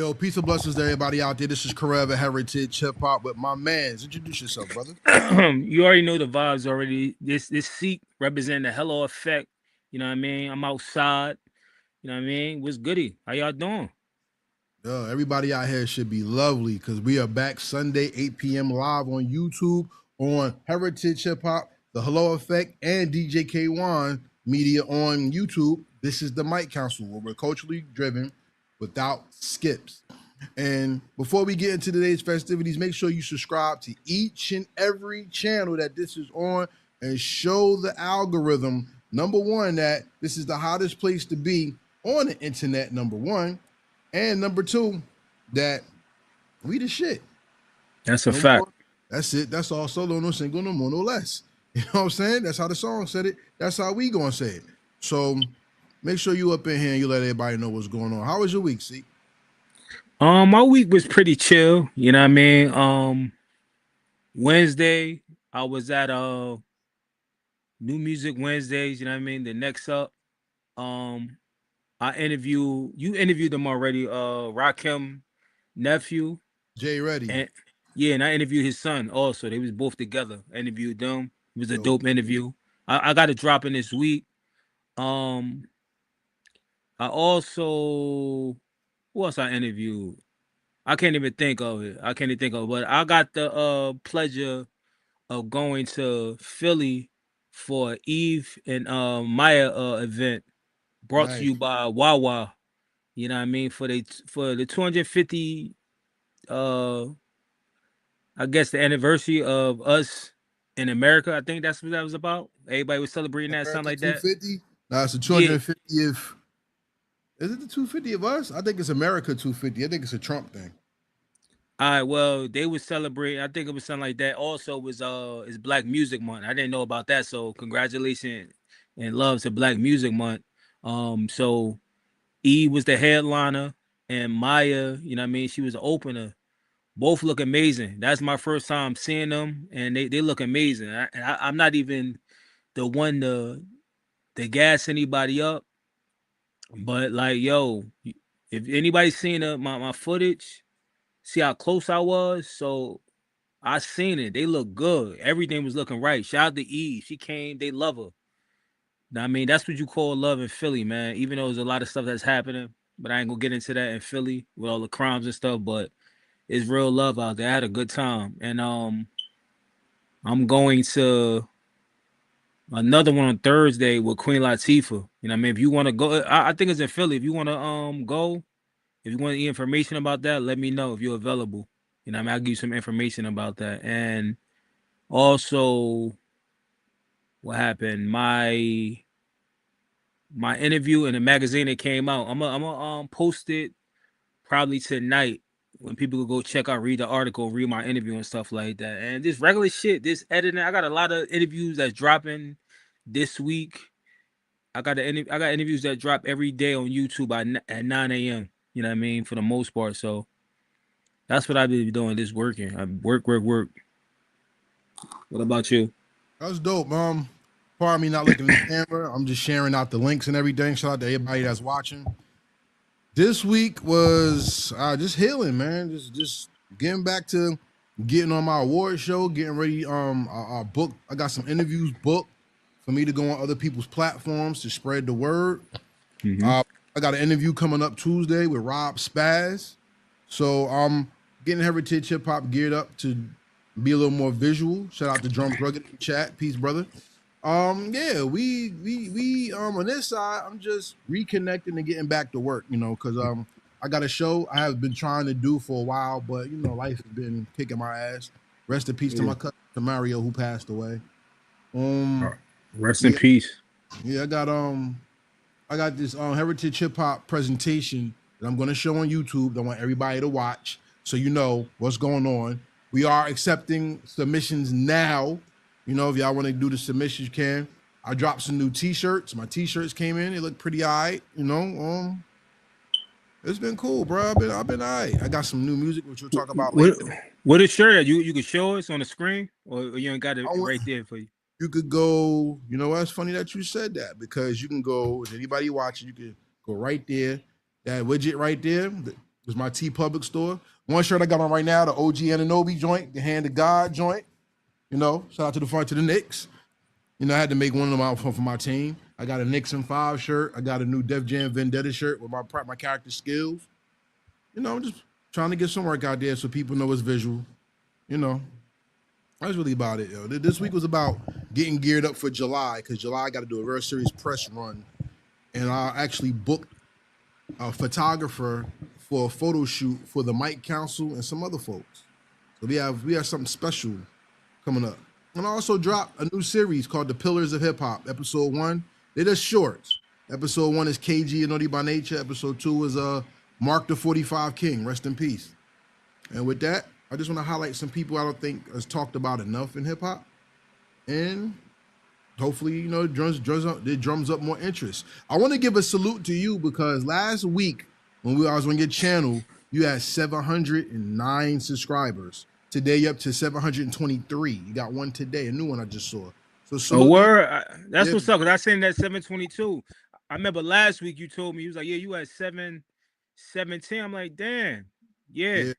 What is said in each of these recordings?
Yo, peace and blessings to everybody out there. This is Karev of Heritage Hip-Hop with my mans. Introduce yourself, brother. You already know the vibes already. This seat representing the hello effect. You know what I mean? I'm outside. You know what I mean? What's goody? How y'all doing? Yo, everybody out here should be lovely because we are back Sunday, 8 p.m. live on YouTube on Heritage Hip-Hop, The Hello Effect, and DJ Kawon Media on YouTube. This is the Mic Council where we're culturally driven without skips. And before we get into today's festivities, make sure you subscribe to each and every channel that this is on and show the algorithm, number one, that this is the hottest place to be on the internet, number one. And number two, that we the shit. That's a No fact. more. That's it. That's all solo, no single, no more, no less. You know what I'm saying? That's how the song said it. That's how we gonna say it. So make sure you up in here and you let everybody know what's going on. How was your week, C? My week was pretty chill. You know what I mean? Wednesday I was at New Music Wednesdays. You know what I mean? The next up, um, you interviewed them already. Rakim nephew Jay Reddy. and yeah, and I interviewed his son also. They was both together. I interviewed them. It was a Yo, dope interview. I got to drop in this week. Um, I also who else I interviewed? I can't even think of it. I can't even think of it. But I got the pleasure of going to Philly for Eve and Maya event brought to nice. you by Wawa. You know what I mean? For the 250 uh I guess the anniversary of us in America. I think that's what that was about. Everybody was celebrating that, something America like that. 250. Nah, it's the Yeah. 250th. Is it the 250 of us? I think it's America 250. I think it's a Trump thing. All right, well, they was celebrating. I think it was something like that. Also, was it's Black Music Month. I didn't know about that, so congratulations and love to Black Music Month. So E was the headliner, and Maya, you know what I mean, she was the opener. Both look amazing. That's my first time seeing them, and they look amazing. I'm not even the one to gas anybody up, but like, yo, if anybody's seen my footage, see how close I was. So I seen it. They look good. Everything was looking right. Shout out to Eve. She came. They love her. I mean, that's what you call love in Philly, man. Even though there's a lot of stuff that's happening, but I ain't gonna get into that in Philly with all the crimes and stuff. But it's real love out there. I had a good time, and I'm going to another one on Thursday with Queen Latifah. You know, what I mean, if you want to go, I think it's in Philly. If you want to go, if you want any information about that, let me know if you're available. You know, what I mean, I'll give you some information about that. And also, what happened? My interview in the magazine that came out. I'm gonna post it probably tonight when people could go check out, read the article, read my interview and stuff like that. And this regular shit, this editing, I got a lot of interviews that's dropping this week. I got interviews that drop every day on YouTube at 9 a.m. You know what I mean? For the most part. So that's what I've been doing. This working. I work, work, work. What about you? That's dope. Pardon me not looking at the camera. I'm just sharing out the links and everything. Shout out to everybody that's watching. This week was just healing, man. Just getting back to getting on my award show, getting ready. I booked. I got some interviews booked for me to go on other people's platforms to spread the word. Mm-hmm. I got an interview coming up Tuesday with Rob Spaz. So I'm getting Heritage Hip Hop geared up to be a little more visual. Shout out to Drums Rugged in the chat. Peace, brother. Yeah, we on this side, I'm just reconnecting and getting back to work, you know, because I got a show I have been trying to do for a while, but you know, life has been kicking my ass. Rest in peace to my cousin to Mario who passed away. Rest in Yeah, peace. yeah, I got this Heritage Hip Hop presentation that I'm gonna show on YouTube. I want everybody to watch so you know what's going on. We are accepting submissions now. You know, if y'all want to do the submissions, you can. I dropped some new t-shirts. My t-shirts came in. They look pretty all right. You know, it's been cool, bro. I've been all right. I got some new music, which we'll talk about What later. what is sure you could show us on the screen, or you ain't got it I want, right there for you? you could go, you know what? It's funny that you said that because you can go, if anybody watching, you can go right there. That widget right there. It's my T Public store. One shirt I got on right now, the OG Ananobi joint, the Hand of God joint. You know, shout out to the front to the Knicks. You know, I had to make one of them out for my team. I got a Knicks and 5 shirt. I got a new Def Jam Vendetta shirt with my character skills. You know, I'm just trying to get some work out there so people know it's visual. You know, that's really about it. Yo. This week was about getting geared up for July, because July I got to do a very serious press run. And I actually booked a photographer for a photo shoot for the Mike Council and some other folks. So we have something special coming up. And I also dropped a new series called The Pillars of Hip-Hop, episode 1. They're just shorts. Episode 1 is KG and Naughty by Nature. Episode 2 is Mark the 45 King, rest in peace. And with that, I just want to highlight some people I don't think is talked about enough in hip-hop. And hopefully, you know, it drums up more interest. I want to give a salute to you because last week when I was on your channel, you had 709 subscribers. Today you're up to 723. You got one today, a new one I just saw. So that's what's up. Cause I seen that 722. I remember last week you told me, you was like, yeah, you had 710. I'm like, damn, yeah.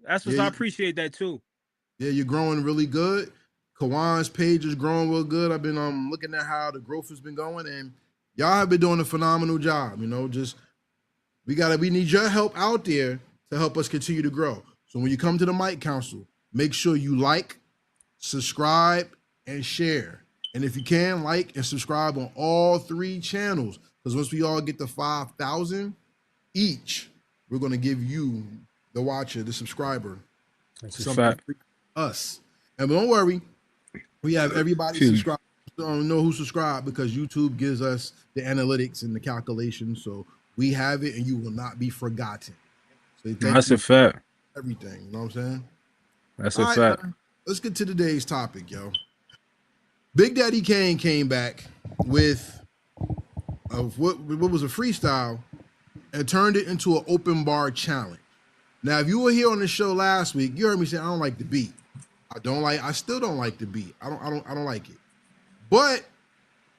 That's what I appreciate that too. Yeah, you're growing really good. Kawon's page is growing real good. I've been looking at how the growth has been going, and y'all have been doing a phenomenal job. You know, just we need your help out there to help us continue to grow. So when you come to the Mike Council, make sure you like, subscribe, and share. And if you can, like and subscribe on all 3 channels, because once we all get to 5,000 each, we're going to give you, the watcher, the subscriber, something for us. And don't worry, we have everybody subscribe. Don't know who subscribed because YouTube gives us the analytics and the calculations. So we have it and you will not be forgotten. So that's a fact. Everything, you know what I'm saying? That's a fact. Let's get to today's topic, yo. Big Daddy Kane came back with what was a freestyle and turned it into an open bar challenge. Now, if you were here on the show last week, you heard me say I don't like the beat. I still don't like the beat. I don't like it. But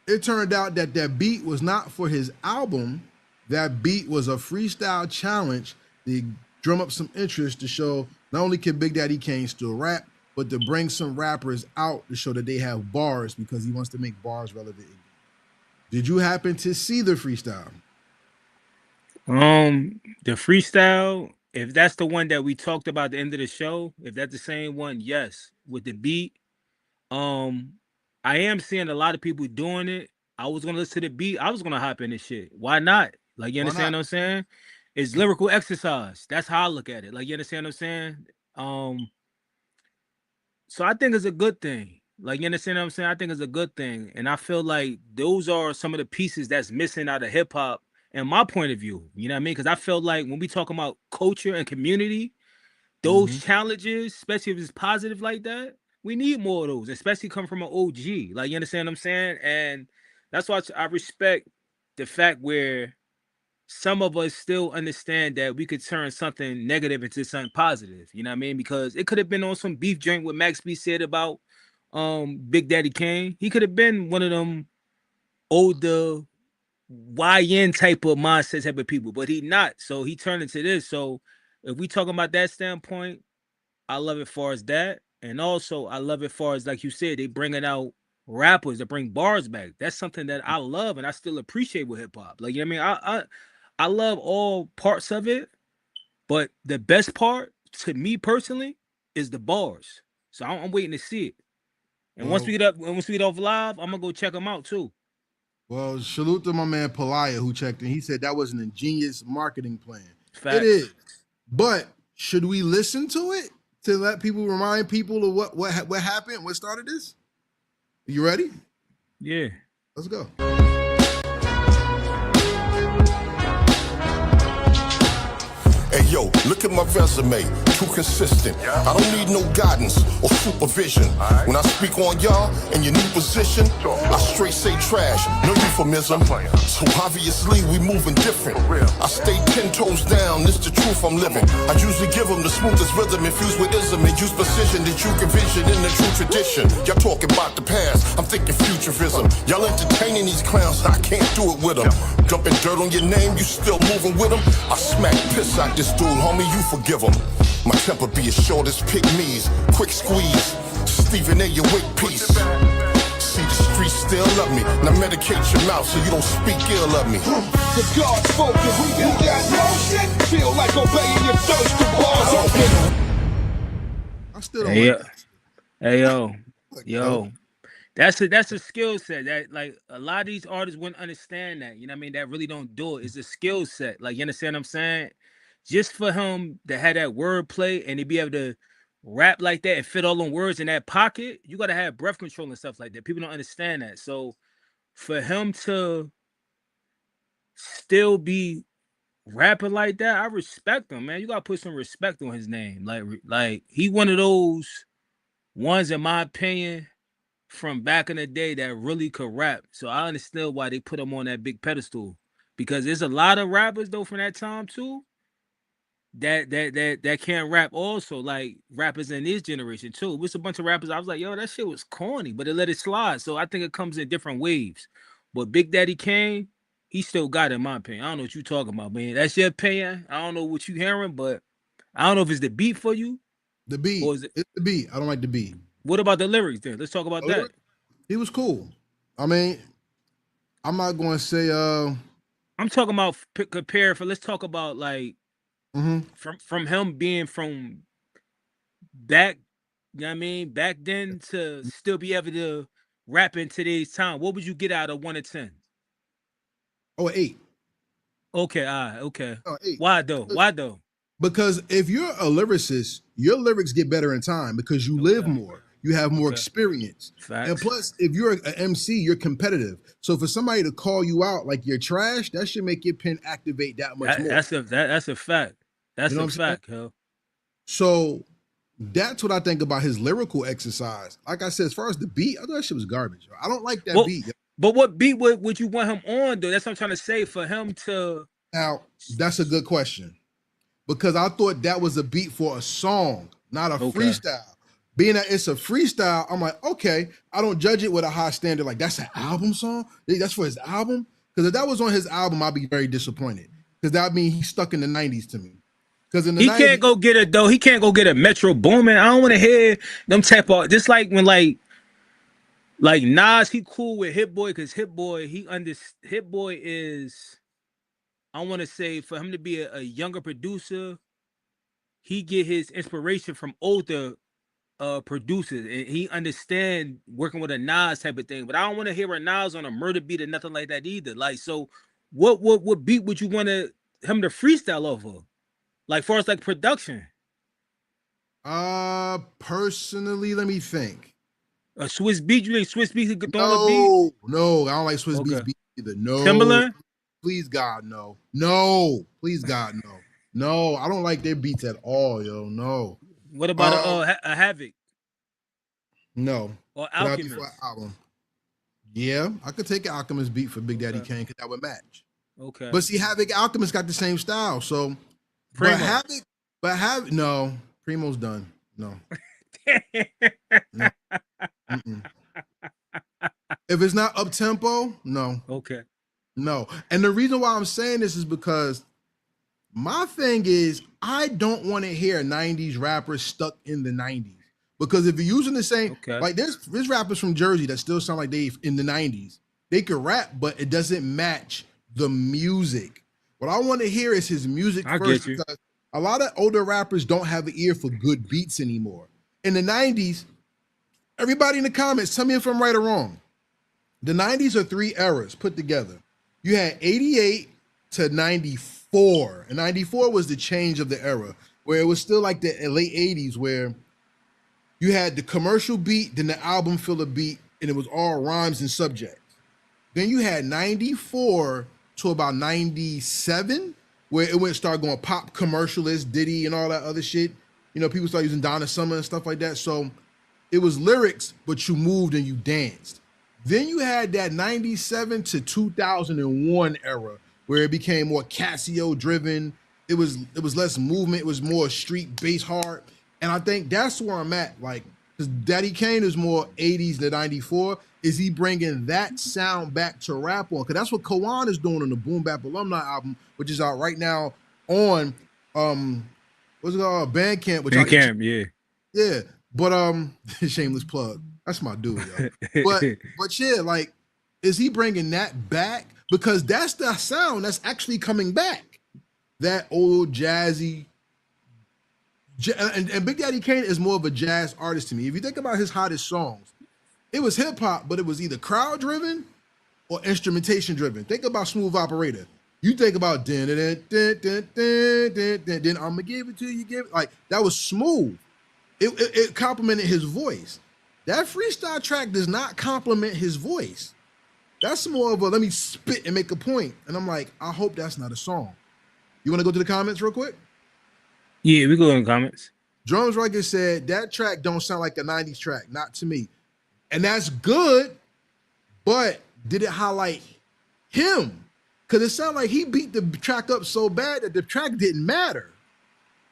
it turned out that beat was not for his album. That beat was a freestyle challenge to drum up some interest to show not only can Big Daddy Kane still rap, but to bring some rappers out to show that they have bars, because he wants to make bars relevant. Did you happen to see the freestyle? The freestyle, if that's the one that we talked about at the end of the show, if that's the same one, yes. With the beat, I am seeing a lot of people doing it. I was gonna listen to the beat. I was gonna hop in this shit. Why not? Like, you understand what I'm saying? It's lyrical exercise. That's how I look at it. Like, you understand what I'm saying? So I think it's a good thing. Like, you understand what I'm saying? I think it's a good thing. And I feel like those are some of the pieces that's missing out of hip hop, in my point of view. You know what I mean? Because I feel like when we talk about culture and community, those challenges, especially if it's positive like that, we need more of those, especially come from an OG. Like, you understand what I'm saying? And that's why I respect the fact where some of us still understand that we could turn something negative into something positive. You know what I mean? Because it could have been on some beef joint what Max B said about Big Daddy Kane. He could have been one of them older YN type of mindset type of people, but he not. So he turned into this. So if we talking about that standpoint, I love it far as that. And also I love it far as, like you said, they bringing out rappers that bring bars back. That's something that I love and I still appreciate with hip hop. Like, you know what I mean? I love all parts of it, but the best part to me personally is the bars. So I'm waiting to see it. And once we get off live, I'm gonna go check them out too. Well, salute to my man Palaya who checked in. He said that was an ingenious marketing plan. Facts. It is. But should we listen to it to let people remind people of what happened, what started this? You ready? Yeah. Let's go. Hey yo, Look at my resume, too consistent. I don't need no guidance or supervision. When I speak on y'all in your new position, I straight say trash, no euphemism. So obviously we moving different. I stay 10 toes down, this the truth I'm living. I usually give them the smoothest rhythm infused with ism and use precision that you can vision in the true tradition. Y'all talking about the past, I'm thinking futurism. Y'all entertaining these clowns, I can't do it with them. Dumping dirt on your name, you still moving with them? I smack piss out this dude, homie, you forgive him. My temper be as short as pygmies, quick squeeze, Stephen A. your wig piece. See the streets still love me, now medicate your mouth so you don't speak ill of me. The God's spoken, we do that motion. Feel like obeying your thirst, the bars open. I still don't Hey, like that. hey, yo, Like, yo. That's a skill set that like a lot of these artists wouldn't understand that. You know what I mean? That really don't do it. It's a skill set. Like, you understand what I'm saying? Just for him to have that wordplay and to be able to rap like that and fit all them words in that pocket, you gotta have breath control and stuff like that. People don't understand that. So for him to still be rapping like that, I respect him, man. You gotta put some respect on his name. Like he one of those ones, in my opinion, from back in the day that really could rap. So I understand why they put him on that big pedestal. Because there's a lot of rappers though from that time too that can't rap also, like rappers in this generation too. It's a bunch of rappers I was like, yo, that shit was corny, but it let it slide. So I think it comes in different waves. But Big Daddy Kane, he still got it, in my opinion. I don't know what you talking about, man. That's your opinion. I don't know what you hearing, but I don't know if it's the beat for you the beat. or is it. It's the beat. I don't like the beat. What about the lyrics then? Let's talk about that. He was cool. I mean, I'm not going to say. I'm talking about compare for. Let's talk about like Mhm. from him being from back. You know what I mean? Back then to still be able to rap in today's time. What would you get out of 1 to 10? Oh, 8. Okay, okay. Oh, 8. Why though? Why though? Because if you're a lyricist, your lyrics get better in time because you live more. You have more experience. Facts. And plus, if you're an MC, you're competitive. So for somebody to call you out like you're trash, that should make your pen activate that much more. That's a fact. That's You know a what I'm saying? fact, hell. So that's what I think about his lyrical exercise. Like I said, as far as the beat, I thought that shit was garbage. I don't like that beat. But what beat would you want him on though? That's what I'm trying to say. For him to Now, that's a good question. Because I thought that was a beat for a song, not a freestyle. Being that it's a freestyle, I'm like, okay, I don't judge it with a high standard. Like, that's an album song? That's for his album? Because if that was on his album, I'd be very disappointed. Because that would mean he's stuck in the 90s to me. Because in the 90s, can't go get it though. He can't go get a Metro Boomin. I don't want to hear them type of just like when like Nas, he cool with Hit Boy because Hit Boy is, I want to say, for him to be a younger producer, he get his inspiration from older producers, and he understand working with a Nas type of thing. But I don't want to hear a Nas on a murder beat or nothing like that either. Like, so what beat would you want him to freestyle over? Like, far as like production. Personally, let me think. A Swiss beat? You think Swiss beat could throw on a beat? No, I don't like Swiss beats beat either. No. Timberland? Please God, no. No. Please God, no. No, I don't like their beats at all, yo. No. What about a Havoc? No. Or Alchemist? Album. Yeah, I could take an Alchemist beat for Big Daddy Kane because that would match. Okay. But see, Havoc, Alchemist got the same style. So, Primo. No, Primo's done. No. No. If it's not up tempo, no. Okay. No. And the reason why I'm saying this is because my thing is I don't want to hear 90s rappers stuck in the 90s. Because if you're using the same, like there's rappers from Jersey that still sound like they in the 90s. They could rap, but it doesn't match the music. What I want to hear is his music first. Because a lot of older rappers don't have an ear for good beats anymore. In the 90s, everybody in the comments, tell me if I'm right or wrong. The 90s are 3 eras put together. You had 88 to 94. And 94 was the change of the era, where it was still like the late 80s, where you had the commercial beat, then the album filler beat, and it was all rhymes and subjects. Then you had 94 to about 97, where it went start going pop commercialist, Diddy and all that other shit. You know, people start using Donna Summer and stuff like that. So it was lyrics, but you moved and you danced. Then you had that 97 to 2001 era where it became more Casio driven. It was less movement. It was more street bass hard. And I think that's where I'm at. Like, because Daddy Kane is more 80s to 94. Is he bringing that sound back to rap on? Because that's what Kawon is doing on the Boom Bap Alumni album, which is out right now on what's it called? Bandcamp. Bandcamp, yeah. Yeah. But shameless plug. That's my dude, yo. But yeah, like, is he bringing that back? Because that's the sound that's actually coming back. That old jazzy. And Big Daddy Kane is more of a jazz artist to me. If you think about his hottest songs, it was hip hop, but it was either crowd driven or instrumentation driven. Think about Smooth Operator. You think about then I'ma give it to you, give it, like that was smooth. It complimented his voice. That freestyle track does not compliment his voice. That's more of a let me spit and make a point. And I'm like, I hope that's not a song. You want to go to the comments real quick? Yeah, we go in the comments. Drums Rugged said that track don't sound like a 90s track, not to me. And that's good, but did it highlight him? Because it sounded like he beat the track up so bad that the track didn't matter.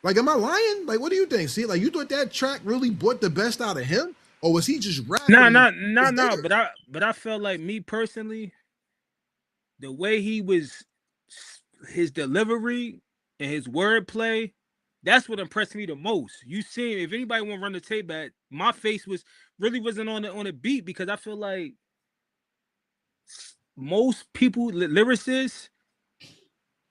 Like, am I lying? Like, what do you think? See, like, you thought that track really brought the best out of him? Or was he just rapping? No. But I felt like, me personally, the way he was, his delivery and his wordplay, that's what impressed me the most. You see, if anybody want to run the tape back, my face wasn't on the beat, because I feel like most people, lyricists,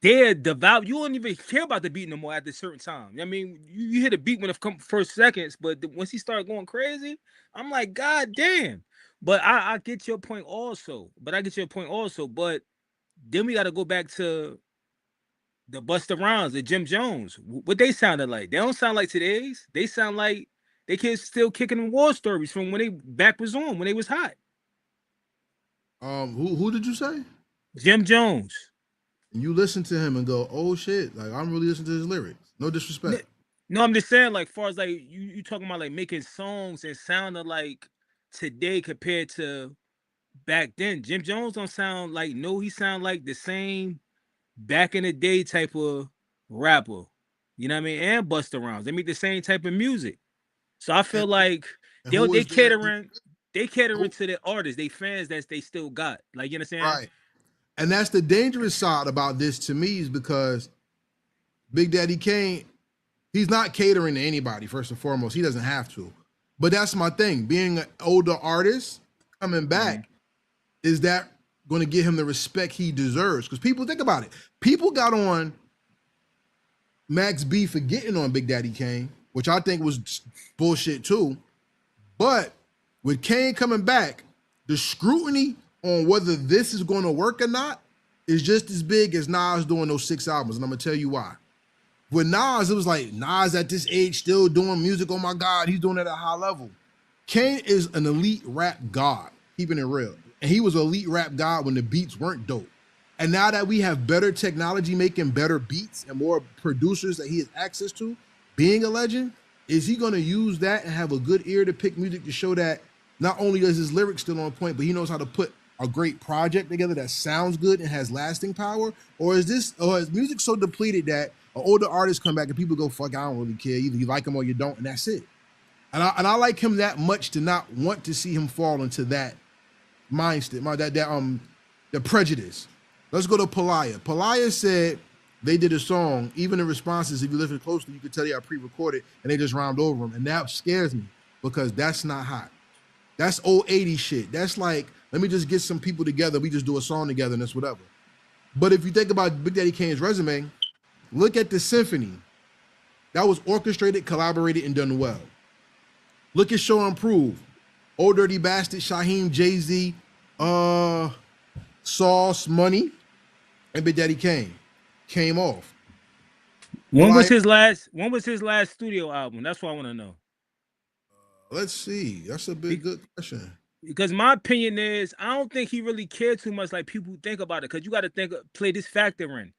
they're devout. You don't even care about the beat no more at a certain time. I mean, you hear the beat when it comes first seconds, but once he started going crazy, I'm like, God damn. But I get your point also. But then we got to go back to the Busta Rhymes, the Jim Jones. What they sounded like? They don't sound like today's. They sound like they kids still kicking war stories from when they back was on, when they was hot. Who did you say? Jim Jones. You listen to him and go, oh shit, like I'm really listening to his lyrics. No disrespect. No, I'm just saying, like, far as like you talking about like making songs and sounding like today compared to back then. Jim Jones don't sound like, no, he sound like the same back in the day type of rapper. You know what I mean? And Busta Rhymes. They make the same type of music. So I feel like they catering to the artists, they fans that they still got. Like, you understand? Right. And that's the dangerous side about this to me, is because Big Daddy Kane, he's not catering to anybody, first and foremost. He doesn't have to. But that's my thing. Being an older artist coming back, is that going to give him the respect he deserves? Because people, think about it. People got on Max B for getting on Big Daddy Kane, which I think was bullshit too. But with Kane coming back, the scrutiny on whether this is going to work or not is just as big as Nas doing those 6 albums. And I'm going to tell you why. With Nas, it was like, Nas at this age still doing music. Oh my God, he's doing it at a high level. Kane is an elite rap god, keeping it real. And he was an elite rap god when the beats weren't dope. And now that we have better technology making better beats and more producers that he has access to, being a legend, is he going to use that and have a good ear to pick music to show that not only is his lyrics still on point, but he knows how to put a great project together that sounds good and has lasting power? Or is music so depleted that an older artist come back and people go, fuck, I don't really care. Either you like him or you don't, and that's it. And I like him that much to not want to see him fall into that mindset, the prejudice. Let's go to Palaya. Palaya said they did a song, even the responses, if you listen closely, you could tell they are pre-recorded and they just rhymed over them. And that scares me, because that's not hot. That's old 80s shit. That's like, let me just get some people together. We just do a song together and it's whatever. But if you think about Big Daddy Kane's resume, look at the symphony. That was orchestrated, collaborated, and done well. Look at Show and Prove. Old Dirty Bastard, Shaheem, Jay-Z, Sauce, Money, and Big Daddy Kane came off. When was his last studio album? That's what I want to know. Let's see. That's a good question. Because my opinion is, I don't think he really cared too much like people think about it. Because you got to play this factor in.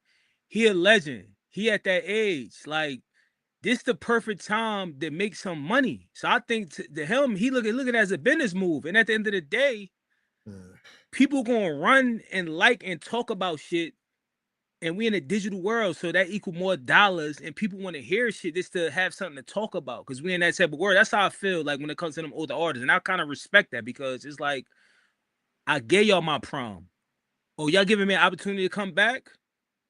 he a legend. He at that age. Like, this the perfect time to make some money. So I think to him, he looking at it as a business move. And at the end of the day, people gonna run and like and talk about shit. And we in a digital world, so that equal more dollars, and people want to hear shit just to have something to talk about. Because we in that type of world. That's how I feel like when it comes to them older artists. And I kind of respect that, because it's like, I gave y'all my prom. Oh, y'all giving me an opportunity to come back?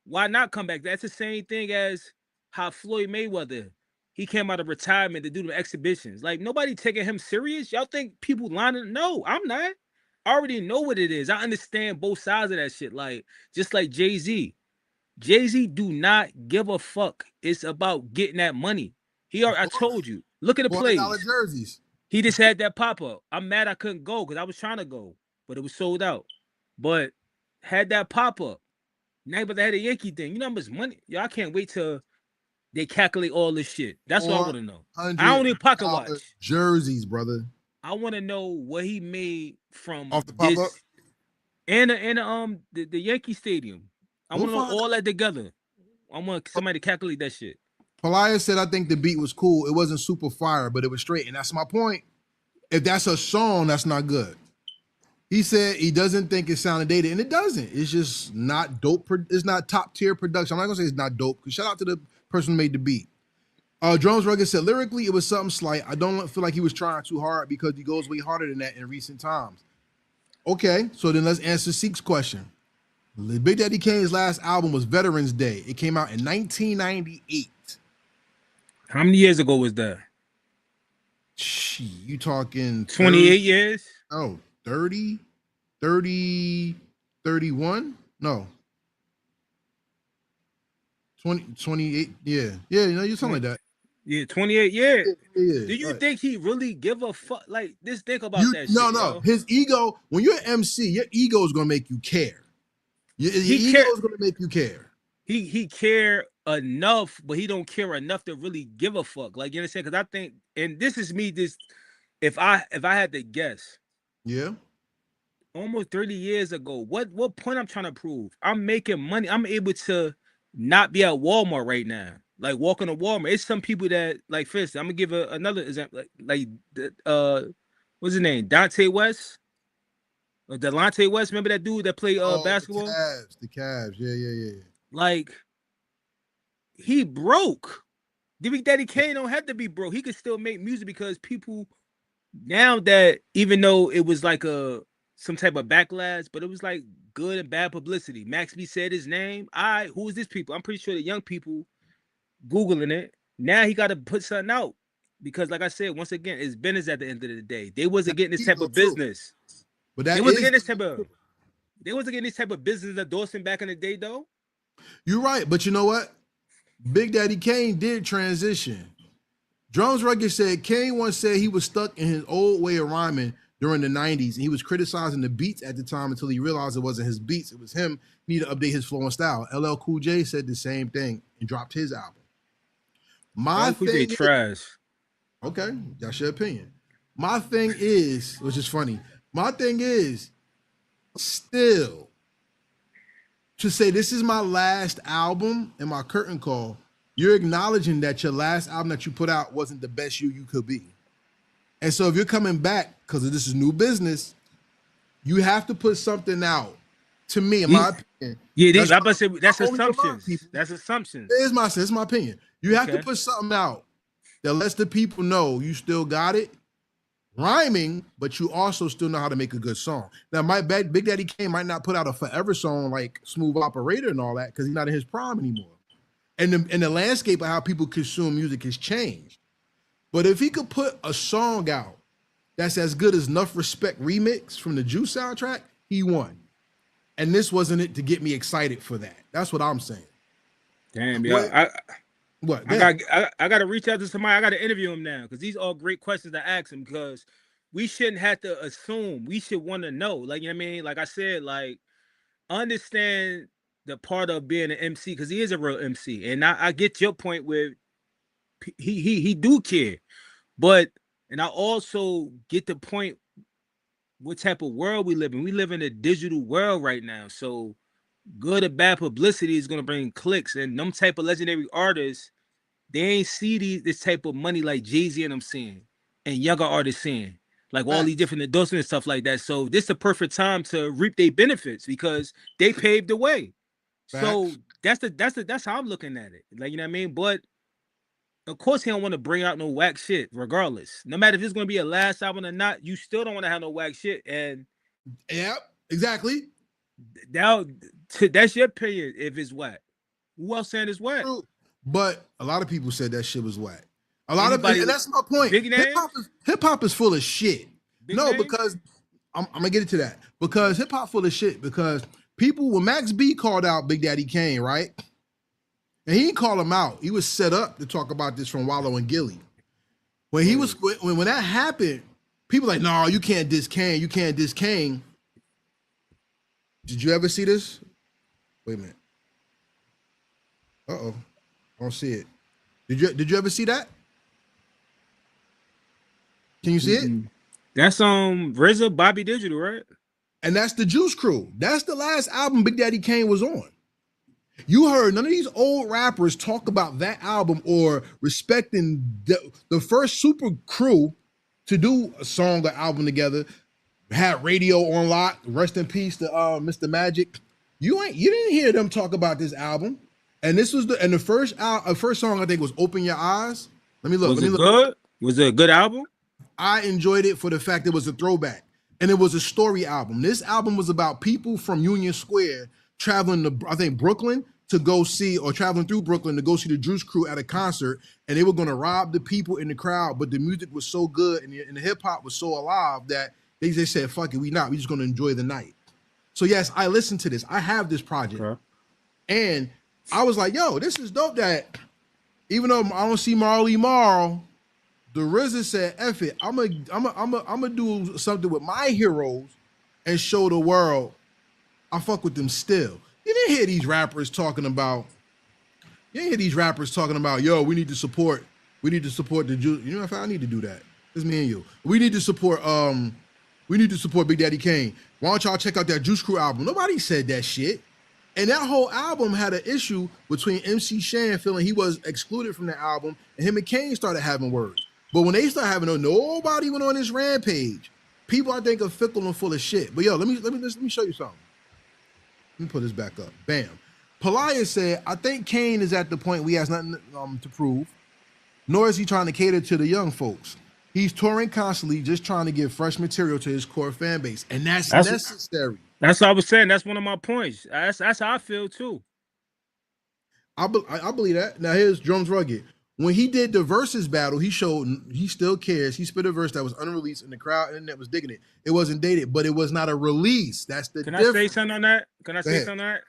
Why not come back? That's the same thing as how Floyd Mayweather, he came out of retirement to do the exhibitions. Like, nobody taking him serious. Y'all think people lining? No, I'm not. I already know what it is. I understand both sides of that shit. Like, just like Jay-Z. Jay-Z do not give a fuck. It's about getting that money. I told you. Look at the $400 plays. jerseys. He just had that pop-up. I'm mad I couldn't go because I was trying to go, but it was sold out. But had that pop-up. Now, but they had a Yankee thing. You know how much money? Yo, I can't wait till they calculate all this shit. That's what I want to know. I don't need pocket watch. Jerseys, brother. I want to know what he made from off the pop-up and the Yankee Stadium. I want to know all that together. I want somebody to calculate that shit. Palaya said, I think the beat was cool. It wasn't super fire, but it was straight. And that's my point. If that's a song, that's not good. He said he doesn't think it sounded dated, and it doesn't. It's just not dope. It's not top tier production. I'm not gonna say it's not dope, because shout out to the person who made the beat. Drums Rugged said, lyrically, it was something slight. I don't feel like he was trying too hard, because he goes way harder than that in recent times. Okay, so then let's answer Seek's question. Big Daddy Kane's last album was Veterans Day. It came out in 1998. How many years ago was that? You talking 28 years? Oh, 30, 31? No. 28, yeah. Yeah, you know, you're something like that. Yeah, 28 years. Yeah, do you think he really give a fuck? Like, just think about that no, shit. No. His ego, when you're an MC, your ego is going to make you care. Your ego is going to make you care. He care enough, but he don't care enough to really give a fuck. Like, you understand? Because I think, and this is me, if I had to guess. Yeah. Almost 30 years ago, what point I'm trying to prove? I'm making money. I'm able to not be at Walmart right now. Like, walking to Walmart. It's some people that, like, first, I'm gonna give another example. Like what's his name? Dante West? Or Delonte West. Remember that dude that played basketball? The Cavs. Yeah. Like, he broke. Big Daddy Kane don't have to be broke. He could still make music, because people, now that, even though it was like some type of backlash, but it was like good and bad publicity. Max B said his name. Who is this people? I'm pretty sure the young people Googling it. Now he got to put something out, because, like I said, once again, it's business at the end of the day. They wasn't getting this type of business. But they wasn't getting this type of business endorsement back in the day, though. You're right, but you know what? Big Daddy Kane did transition. Drums Rugged said Kane once said he was stuck in his old way of rhyming during the 90s, and he was criticizing the beats at the time until he realized it wasn't his beats, it was him. He needed to update his flow and style. LL Cool J said the same thing and dropped his album. My thing is, trash. Okay, that's your opinion. My thing is, which is funny, my thing is still to say this is my last album and my curtain call, you're acknowledging that your last album that you put out wasn't the best you could be. And so if you're coming back, because this is new business, you have to put something out. To me, in my opinion. Yeah, that's assumptions. That's assumptions. It's my opinion. You have to put something out that lets the people know you still got it, rhyming, but you also still know how to make a good song. Now, Big Daddy Kane might not put out a forever song like Smooth Operator and all that, because he's not in his prime anymore. And the landscape of how people consume music has changed. But if he could put a song out that's as good as Enough Respect remix from the Juice soundtrack, he won. And this wasn't it to get me excited for that. That's what I'm saying. Damn, yeah. I got to reach out to somebody. I got to interview him now, because these are great questions to ask him, because we shouldn't have to assume. We should want to know. Like, you know what I mean? Like I said, like, understand the part of being an MC, because he is a real MC. And I get your point where he do care. And I also get the point what type of world we live in. We live in a digital world right now. So good or bad publicity is gonna bring clicks, and them type of legendary artists, they ain't see this type of money like Jay-Z and them seeing, and younger artists seeing, like all these Facts. different endorsements and stuff like that. So this is the perfect time to reap their benefits because they paved the way. So Facts. that's how I'm looking at it. Like, you know what I mean? But of course he don't want to bring out no whack shit, regardless. No matter if it's gonna be a last album or not, you still don't want to have no whack shit. And Yep. Exactly. now that's your opinion if it's whack. Who else saying it's whack? True. But a lot of people said that shit was whack. A lot Anybody, of, and that's my point. big names? Hip hop is full of shit. Big No, names? because I'm gonna get into that. Because hip hop full of shit. Because people, when Max B called out Big Daddy Kane, right? And he didn't call him out. He was set up to talk about this from Wallow and Gilly. When he was when that happened, people like, no, you can't diss Kane. You can't diss Kane. Did you ever see this? Wait a minute. Uh-oh. I don't see it. Did you ever see that? Can you see it? That's RZA, Bobby Digital, right? And that's the Juice Crew. That's the last album Big Daddy Kane was on. You heard none of these old rappers talk about that album or respecting the first super crew to do a song or album together. Had radio on lock. Rest in peace to Mr. Magic. You didn't hear them talk about this album. And this was the first song I think was "Open Your Eyes." Let me look. Was it good? Was it a good album? I enjoyed it for the fact it was a throwback and it was a story album. This album was about people from Union Square traveling to, I think, Brooklyn to go see, or traveling through Brooklyn to go see the Juice Crew at a concert, and they were going to rob the people in the crowd, but the music was so good and the hip hop was so alive that they just said, fuck it, we just going to enjoy the night. So yes, I listened to this. I have this project. Okay. And I was like, yo, this is dope that even though I don't see Marley Marl, the RZA said, F it, I'm gonna do something with my heroes and show the world I fuck with them still. You didn't hear these rappers talking about, yo, we need to support the Jews. You know, if I need to do that, it's me and you. We need to support Big Daddy Kane. Why don't y'all check out that Juice Crew album? Nobody said that shit. And that whole album had an issue between MC Shan feeling he was excluded from the album, and him and Kane started having words. But when they started having, nobody went on this rampage. People, I think, are fickle and full of shit. But yo, let me show you something. Let me put this back up. Bam. Palaia said, I think Kane is at the point where he has nothing to prove, nor is he trying to cater to the young folks. He's touring constantly, just trying to give fresh material to his core fan base, and that's necessary. That's what I was saying. That's one of my points. That's how I feel too. I believe that. Now here's Drums Rugged. When he did the versus battle, he showed he still cares. He spit a verse that was unreleased, and the crowd and internet was digging it. It wasn't dated, but it was not a release. That's the difference. Can I say something on that?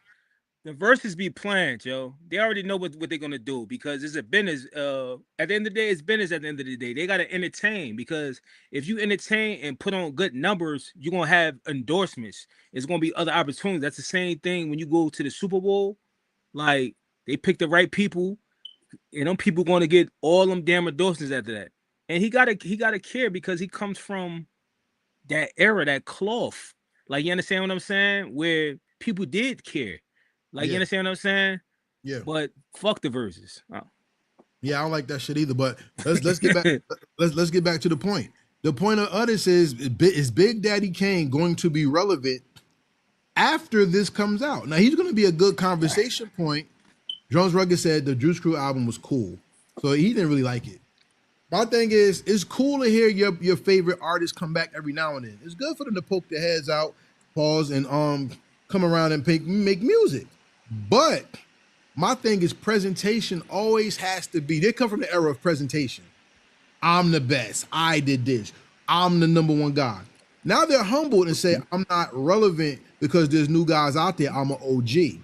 The verses be planned, yo. They already know what they're gonna do because it's a business. At the end of the day, it's business. At the end of the day, they gotta entertain because if you entertain and put on good numbers, you're gonna have endorsements. It's gonna be other opportunities. That's the same thing when you go to the Super Bowl. Like they pick the right people, and them people gonna get all them damn endorsements after that. And he gotta care because he comes from that era, that cloth. Like you understand what I'm saying? Where people did care. Like, you understand what I'm saying? Yeah. But fuck the verses. Oh. Yeah, I don't like that shit either. But let's get back. let's get back to the point. The point of this is Big Daddy Kane going to be relevant after this comes out? Now he's going to be a good conversation point. Drums Rugged said the Juice Crew album was cool, so he didn't really like it. My thing is, it's cool to hear your favorite artists come back every now and then. It's good for them to poke their heads out, pause, and come around and make music. But my thing is presentation always has to be, they come from the era of presentation. I'm the best. I did this. I'm the number one guy. Now they're humbled and say, I'm not relevant because there's new guys out there. I'm an OG.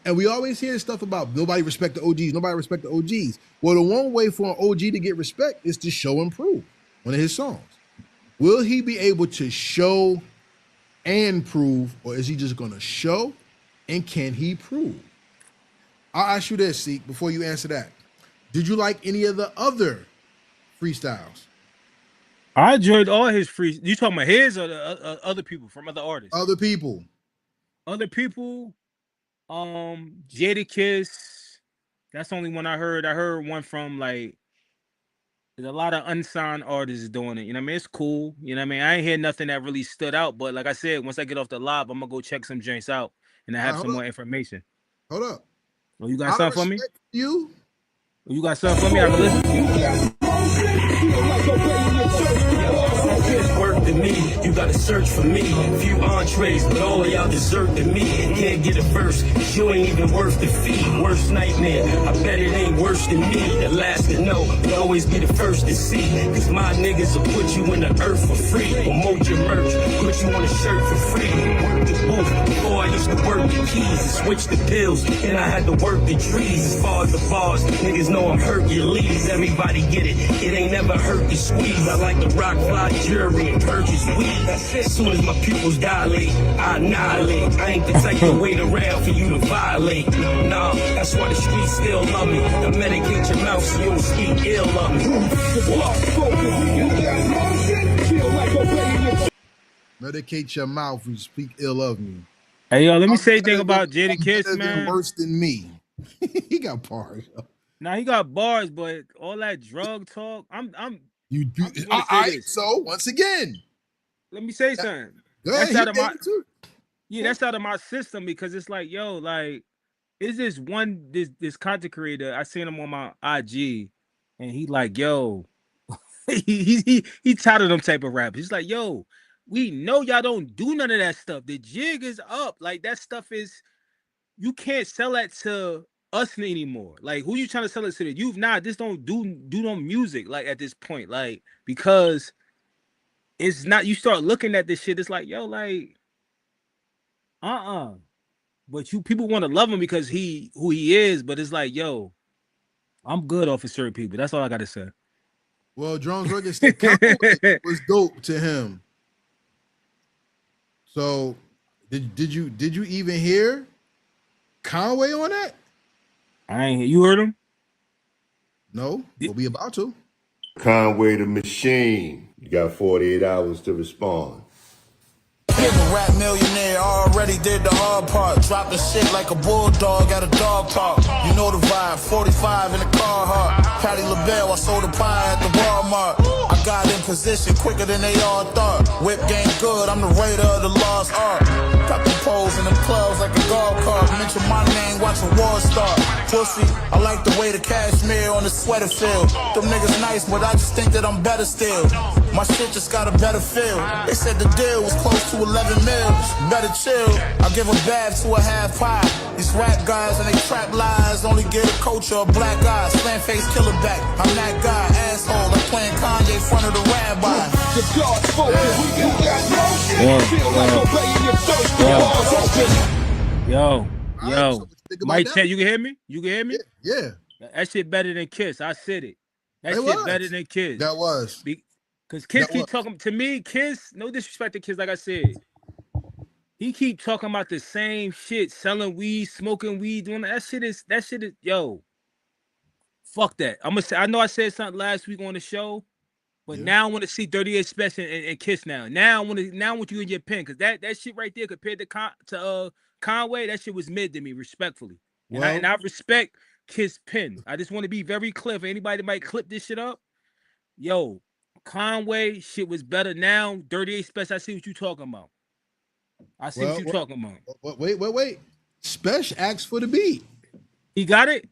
And we always hear stuff about nobody respect the OGs. Nobody respect the OGs. Well, the one way for an OG to get respect is to show and prove one of his songs. Will he be able to show and prove, or is he just going to show? And can he prove? I'll ask you this, Seek, before you answer that. Did you like any of the other freestyles? I enjoyed all his free. You talking about his or the other people from other artists? Other people. Other people. Jadakiss. That's the only one I heard. I heard one from like there's a lot of unsigned artists doing it. You know what I mean? It's cool. You know what I mean? I ain't hear nothing that really stood out. But like I said, once I get off the live, I'm gonna go check some joints out and I have some more information. Hold up. Oh, you got Out of something for me? respect for you. Oh, you got something for me? I can listen. Work to me, you gotta search for me. Few entrees, but all of y'all dessert to me. Can't get a verse, 'cause you ain't even worth the fee. Worst nightmare, I bet it ain't worse than me. The last to know, will always be the first to see. 'Cause my niggas will put you in the earth for free. Promote your merch, put you on a shirt for free. Work the booth, before I used to work the keys. Switch the pills, and I had to work the trees. As far as the bars, niggas know I'm Hercules. Everybody get it, it ain't never hurt to squeeze. I like the rock fly jewelry and purchase weed. As soon as my pupils dilate, I annihilate. I ain't the type to wait around for you to violate. Nah, that's why the streets still love me. I medicate your mouth so you don't speak ill of me. Medicate your mouth and speak ill of me. Hey yo, let me I'm say a better thing about than- I'm Jadakiss, better than man. Worse than me. He got bars. Now he got bars, but all that drug talk, You do. I just wanna say All right. this. So once again, let me say something. go ahead. That's out He of my gave it to- that's out of my system because it's like, yo, like, is this this content creator? I seen him on my IG, and he like, yo, he tired of them type of rappers. He's like, yo, we know y'all don't do none of that stuff. The jig is up. Like that stuff is, you can't sell that to us anymore. Like, who you trying to sell it to? The youth? Nah, just don't do no music. Like at this point, like because it's not. You start looking at this shit. It's like, yo, like, But people want to love him because who he is. But it's like, yo, I'm good off of certain people. That's all I gotta say. Well, Drones Rugged said Conway was dope to him. So did you even hear Conway on that? I ain't. You heard him? No, but we about to. Conway the Machine. You got 48 hours to respond. Nigga rap millionaire already did the hard part. Dropping shit like a bulldog at a dog park. You know the vibe, 45 in the car hard. Patty LaBelle, I sold a pie at the Walmart. I got in position quicker than they all thought. Whip game good, I'm the raider of the lost art. Got the poles in the clubs like a golf cart. Mention my name, watch a war start. Pussy, I like the way the cashmere on the sweater feel. Them niggas nice, but I just think that I'm better still. My shit just got a better feel. They said the deal was close to 11 mils. Better chill. I give a bath to a half pie. These rap guys and they trap lies only get a culture of black eyes. Slam face killer back. I'm that guy, asshole. Like playing Kanye in front of the rabbi. The God's spoken, we got motion. Feel like obeying your thirst. Yo, All right, yo, so what you think about Mike that? Chan, you can hear me? You can hear me? Yeah, That shit better than Kiss. I said it. That It shit was. better than Kiss. that was. Because Kiss that keep was. talking to me. Kiss, no disrespect to Kiss, like I said. He keep talking about the same shit, selling weed, smoking weed, doing that shit is yo. Fuck that. I'm gonna say. I know I said something last week on the show, but Yeah. now I want to see 38 Special and Kiss now. Now I want you in your pen because that shit right there compared to Conway, that shit was mid to me, respectfully. And I respect Kiss pen. I just want to be very clear for anybody that might clip this shit up. Yo, Conway shit was better now. 38 Special, I see what you talking about. I see what you talking about. Wait. Special asked for the beat. He got it.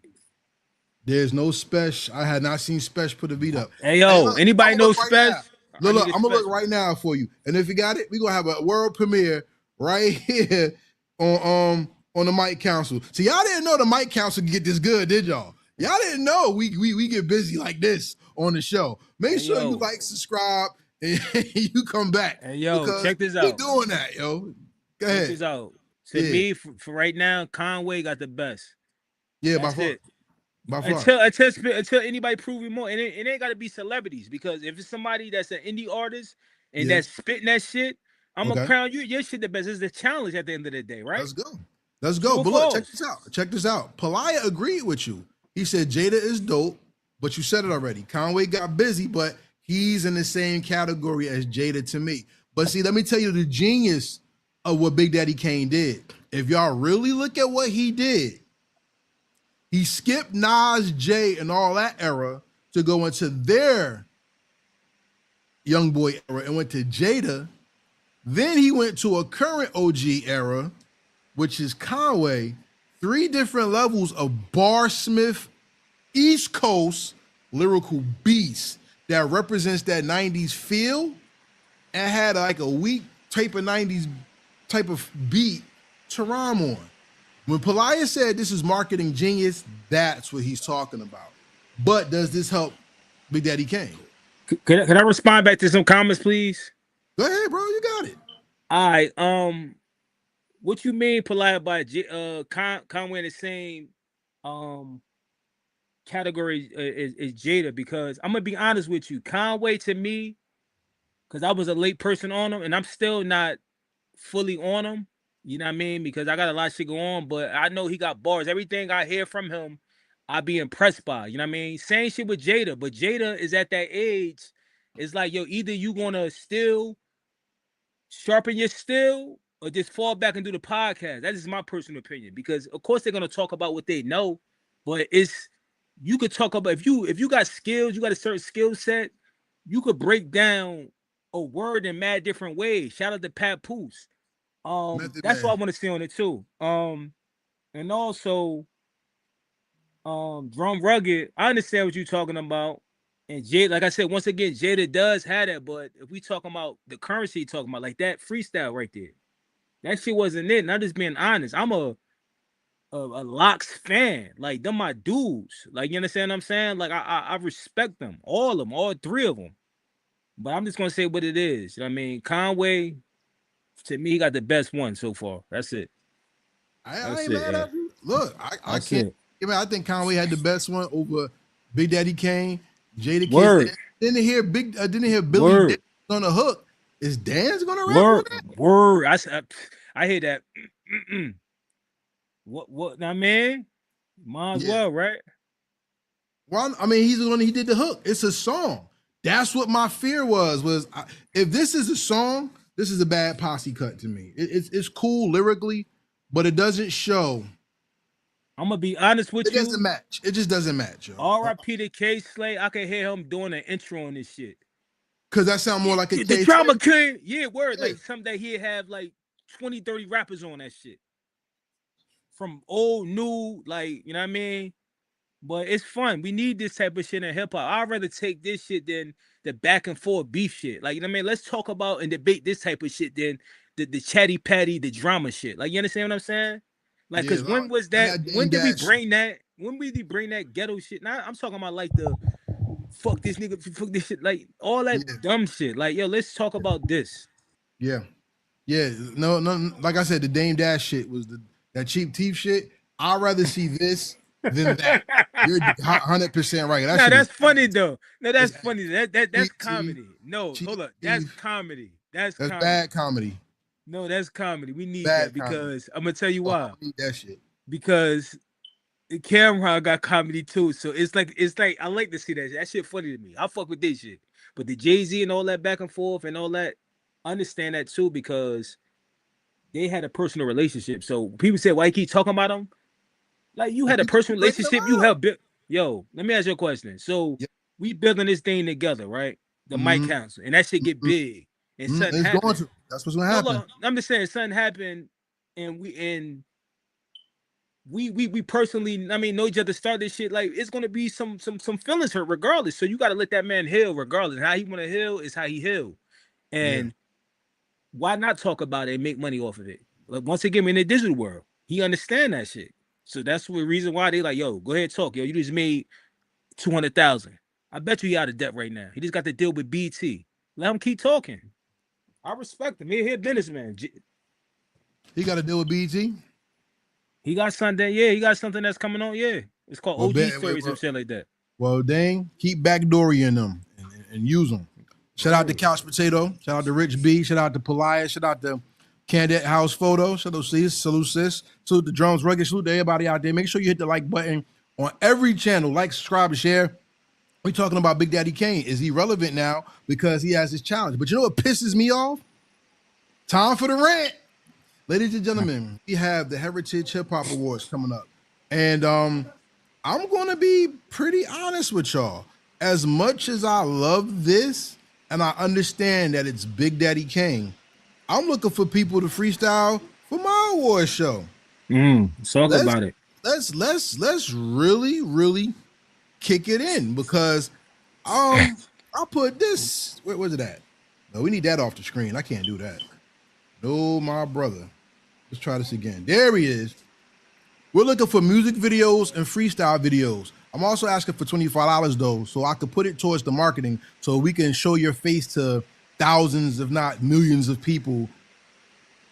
There's no Special. I had not seen Special put the beat up. Hey yo, look, anybody I'ma know look right Special? now. Look, I'm gonna look right now for you. And if you got it, we're gonna have a world premiere right here on the Mic Council. So y'all didn't know the Mic Council could get this good, did y'all? Y'all didn't know we get busy like this on the show. Make sure you like, subscribe, and you come back. Hey yo, because check this we out. doing that, yo. Go Check ahead. this out. To me, for right now, Conway got the best. Yeah, That's by far. it. By far. Until anybody prove it more, and it ain't got to be celebrities, because if it's somebody that's an indie artist and that's spitting that shit, I'm gonna crown you your shit the best. It's the challenge at the end of the day, right? Let's go. But look, check this out. Palaya agreed with you. He said Jada is dope, but you said it already. Conway got busy, but he's in the same category as Jada to me. But see, let me tell you the genius of what Big Daddy Kane did. if y'all really look at what he did, he skipped Nas, Jay, and all that era to go into their young boy era and went to Jada. Then he went to a current OG era, which is Conway. 3 different levels of barsmith, East Coast lyrical beast that represents that 90s feel and had like a weak type of 90s type of beat to rhyme on. When Pelaya said this is marketing genius, that's what he's talking about. But does this help Big Daddy Kane? Can I respond back to some comments, please? Go ahead, bro. You got it. All right. What you mean, Pelaya, by Conway in the same category is Jada? Because I'm gonna be honest with you, Conway to me, because I was a late person on him, and I'm still not fully on him. You know what I mean? Because I got a lot of shit going on, but I know he got bars. Everything I hear from him, I be impressed by. You know what I mean? Same shit with Jada, but Jada is at that age. It's like, yo, either you gonna still sharpen your steel or just fall back and do the podcast. That is my personal opinion, because of course they're gonna talk about what they know, but you could talk about if you got skills, you got a certain skill set, you could break down a word in mad different ways. Shout out to Pat Poose. That's what I want to see on it too. And also Drum Rugged, I understand what you're talking about. And Jada, like I said, once again, Jada does have that, but if we talking about the currency talking about, like that freestyle right there, that shit wasn't it. And I'm just being honest. I'm a Locks fan. Like, them my dudes. Like, you understand what I'm saying? Like, I respect them. All of them, all 3 of them. But I'm just gonna say what it is. You know what I mean? Conway, to me, he got the best one so far. That's it. I ain't mad at you. Look, I can't. I think Conway had the best one over Big Daddy Kane, Jada Kiss. Didn't hear Billy Dick on the hook. Is Dan's gonna rap on that? Word. I hear that. What I mean? Might as well, right? Well, I mean, he's the one. He did the hook. It's a song. That's what my fear was if this is a song, this is a bad posse cut to me. It's cool lyrically, but it doesn't show. I'm gonna be honest with you. It doesn't match. It just doesn't match. R.I.P. to K-Slay. I can hear him doing an intro on this shit. Cause that sound more like a the Drama King. Yeah, word. Yeah. Like something that he'd have like 20, 30 rappers on that shit. From old, new, like, you know what I mean? But it's fun. We need this type of shit in hip hop. I'd rather take this shit than the back and forth beef shit. Like, you know what I mean? Let's talk about and debate this type of shit than the chatty patty, the drama shit. Like, you understand what I'm saying? Like, because when was that? When did we bring that? When did we bring that ghetto shit? Now I'm talking about like the fuck this nigga, fuck this shit, like all that dumb shit. Like, yo, let's talk about this. Yeah. No. Like I said, the Dame Dash shit was that cheap teeth shit. I'd rather see this than that. You're 100% right. That's funny though. No, that's funny. That's comedy. No, hold up. That's comedy. That's bad comedy. No, that's comedy. We need that because I'm gonna tell you why. I need that shit. Because Cameron got comedy too. So it's like I like to see that shit. That shit funny to me. I fuck with this shit. But the Jay-Z and all that back and forth and all that, I understand that too, because they had a personal relationship. So people say, why you keep talking about them? Like, you had a personal relationship. You helped build. Yo, let me ask you a question. So we building this thing together, right? The Mike Council, and that shit get big. And something happened. That's what's gonna happen. No, I'm just saying something happened, and we personally, I mean, know each other, start this shit. Like, it's gonna be some feelings hurt regardless. So you gotta let that man heal regardless. How he wanna heal is how he heal. And why not talk about it and make money off of it? Like, once again, in the digital world, he understand that shit. So that's the reason why they like, yo, go ahead, talk. Yo, you just made 200,000. I bet you out of debt right now. He just got to deal with BT. Let him keep talking. I respect him. He a businessman. He got to deal with BT. He got something. Yeah, he got something that's coming on. Yeah, it's called OG Stories and shit like that. Well, dang, keep backdooring them and use them. Shout out to Couch Potato. Shout out to Rich B. Shout out to Pelaya. Shout out to Candid House Photo. Shout out to Salute Sis. Salute the Drums Rugged. Salute to everybody out there. Make sure you hit the like button on every channel. Like, subscribe, and share. We're talking about Big Daddy Kane. Is he relevant now because he has his challenge? But you know what pisses me off? Time for the rant. ladies and gentlemen, we have the Heritage Hip-Hop Awards coming up. And I'm going to be pretty honest with y'all. As much as I love this, and I understand that it's Big Daddy Kane, I'm looking for people to freestyle for my award show. Talk about it. Let's really kick it in, because I put this. Where was it at? No, we need that off the screen. I can't do that. No, my brother. Let's try this again. There he is. We're looking for music videos and freestyle videos. I'm also asking for $25 though, so I could put it towards the marketing, so we can show your face to thousands, if not millions of people,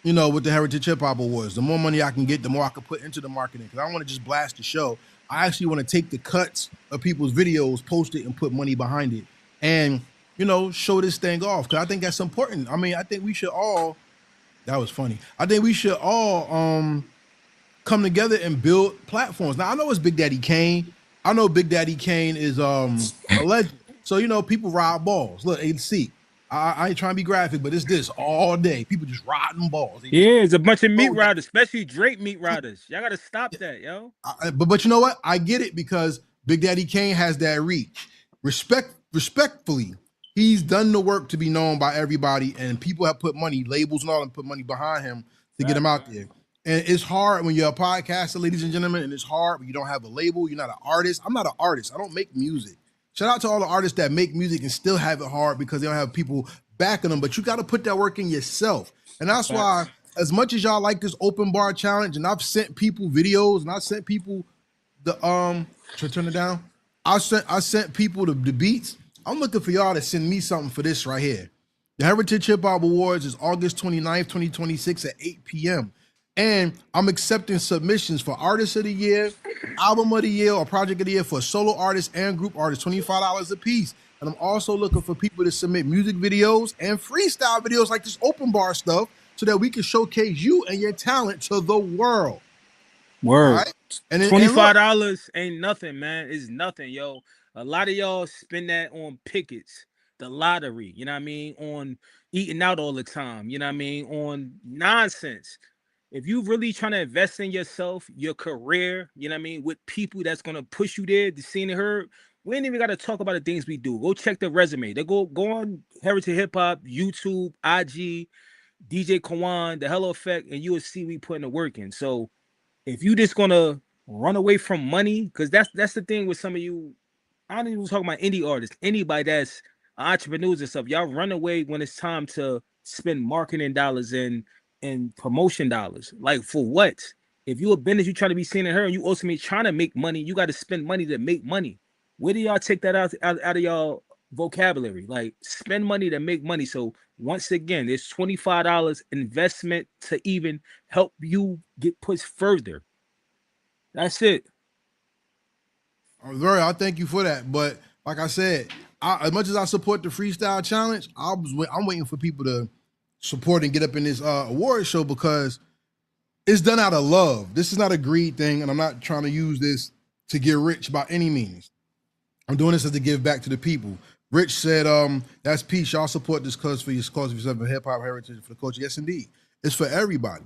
you know, with the Heritage Hip Hop Awards. The more money I can get, the more I can put into the marketing, because I don't want to just blast the show. I actually want to take the cuts of people's videos, post it, and put money behind it, and, you know, show this thing off, because I think that's important. I mean, I think we should all, that was funny. I think we should all come together and build platforms. Now, I know it's Big Daddy Kane. I know Big Daddy Kane is a legend. So, you know, people ride balls. Look, see, I ain't trying to be graphic, but it's this all day. People just riding balls. Yeah, it's a bunch of meat riders, especially Drake meat riders. Y'all got to stop that, yo. But you know what? I get it, because Big Daddy Kane has that reach. Respectfully, he's done the work to be known by everybody, and people have put money, labels and all, and put money behind him to get him out there. And it's hard when you're a podcaster, ladies and gentlemen, and it's hard when you don't have a label, you're not an artist. I'm not an artist. I don't make music. Shout out to all the artists that make music and still have it hard because they don't have people backing them, but you got to put that work in yourself. And that's why, as much as y'all like this open bar challenge, and I've sent people videos, and I sent people the, should I turn it down? I sent people the beats. I'm looking for y'all to send me something for this right here. The Heritage Hip Hop Awards is August 29th, 2026 at 8 p.m. And I'm accepting submissions for Artist of the Year, Album of the Year, or Project of the Year for solo artists and group artists, $25 a piece. And I'm also looking for people to submit music videos and freestyle videos like this open bar stuff, so that we can showcase you and your talent to the world. Word. Right? And then, $25 ain't nothing, man. It's nothing, yo. A lot of y'all spend that on pickets, the lottery, you know what I mean? On eating out all the time, you know what I mean? On nonsense. If you really trying to invest in yourself, your career, you know what I mean, with people that's gonna push you there, the seen and heard, we ain't even gotta talk about the things we do. Go check the resume. They go on Heritage Hip Hop, YouTube, IG, DJ Kawon, the Hello Effect, and you will see we putting the work in. So if you just gonna run away from money, because that's the thing with some of you. I don't even talk about indie artists, anybody that's entrepreneurs and stuff. Y'all run away when it's time to spend marketing dollars and promotion dollars. Like, for what? If you a business, you trying to be seen and heard, and you ultimately trying to make money, you got to spend money to make money. Where do y'all take that out of y'all vocabulary? Like, spend money to make money. So once again, it's $25 investment to even help you get pushed further. That's it. I thank you for that. But like I said, as much as I support the freestyle challenge, I'm waiting for people to support and get up in this award show, because it's done out of love. This is not a greed thing, and I'm not trying to use this to get rich by any means. I'm doing this as to give back to the people. Rich said, that's peace. Y'all support this cause for yourself and hip-hop heritage for the culture. Yes, indeed. It's for everybody.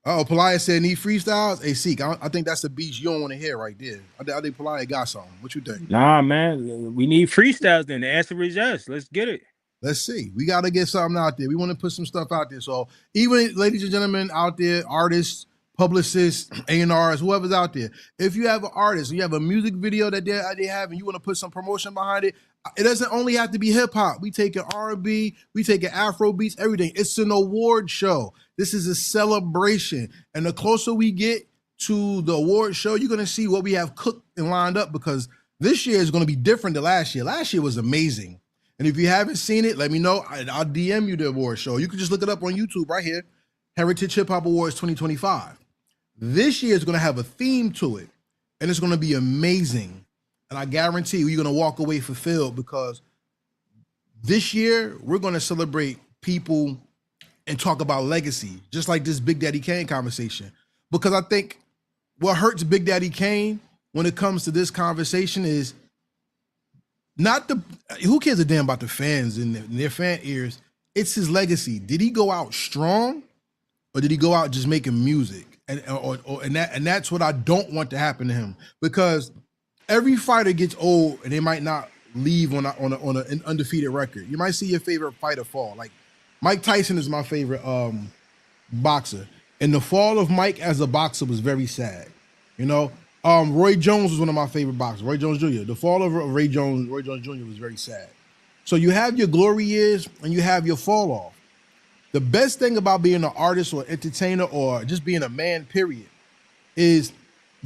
Oh, Pelaya said need freestyles. Hey, Seek, I think that's the beats you don't want to hear right there. I think Pelaya got something. What you think? Nah, man. We need freestyles then. The answer is yes. Let's get it. Let's see. We got to get something out there. We want to put some stuff out there. So even ladies and gentlemen out there, artists, publicists, A&Rs, whoever's out there, if you have an artist, you have a music video that they have, and you want to put some promotion behind it, it doesn't only have to be hip hop. We take an R&B, we take an Afro beats, everything. It's an award show. This is a celebration. And the closer we get to the award show, you're going to see what we have cooked and lined up, because this year is going to be different than last year. Last year was amazing. And if you haven't seen it, let me know. I'll DM you the award show. You can just look it up on YouTube right here. Heritage Hip Hop Awards 2025. This year is going to have a theme to it, and it's going to be amazing. And I guarantee you're going to walk away fulfilled, because this year we're going to celebrate people and talk about legacy, just like this Big Daddy Kane conversation. Because I think what hurts Big Daddy Kane when it comes to this conversation is not who cares a damn about the fans and their fan ears. It's his legacy. Did he go out strong, or did he go out just making music? And that's what I don't want to happen to him, because every fighter gets old and they might not leave on an undefeated record. You might see your favorite fighter fall. Like Mike Tyson is my favorite boxer, and the fall of Mike as a boxer was very sad. You know, Roy Jones was one of my favorite boxers. Roy Jones Jr. The fall of Roy Jones Jr. was very sad. So you have your glory years and you have your fall off. The best thing about being an artist or entertainer or just being a man, period, is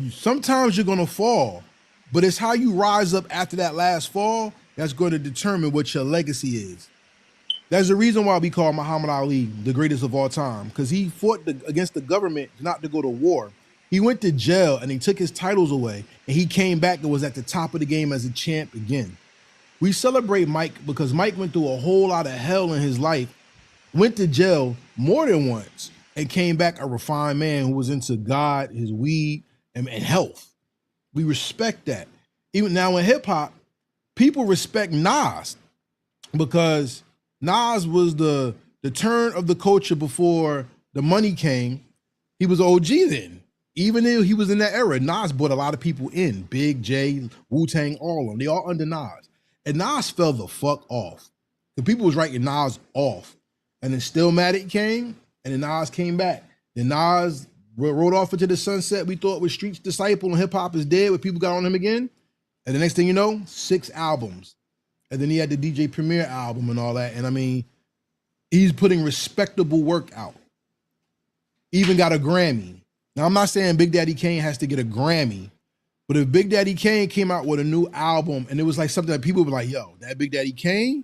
sometimes you're gonna fall, but it's how you rise up after that last fall that's going to determine what your legacy is. There's a reason why we call Muhammad Ali the greatest of all time, because he fought against the government not to go to war. He went to jail and he took his titles away, and he came back and was at the top of the game as a champ again. We celebrate Mike because Mike went through a whole lot of hell in his life, went to jail more than once, and came back a refined man who was into God, his weed, and health. We respect that. Even now in hip hop, people respect Nas because Nas was the turn of the culture before the money came. He was OG then. Even though he was in that era, Nas brought a lot of people in. Big J, Wu-Tang, all of them. They all under Nas. And Nas fell the fuck off. The people was writing Nas off. And then Stillmatic came, and then Nas came back. Then Nas rode off into the sunset. We thought was Street's disciple and hip hop is dead, but people got on him again. And the next thing you know, 6 albums. And then he had the DJ Premier album and all that. And I mean, he's putting respectable work out. Even got a Grammy. Now, I'm not saying Big Daddy Kane has to get a Grammy, but if Big Daddy Kane came out with a new album and it was like something that people were like, yo, that Big Daddy Kane?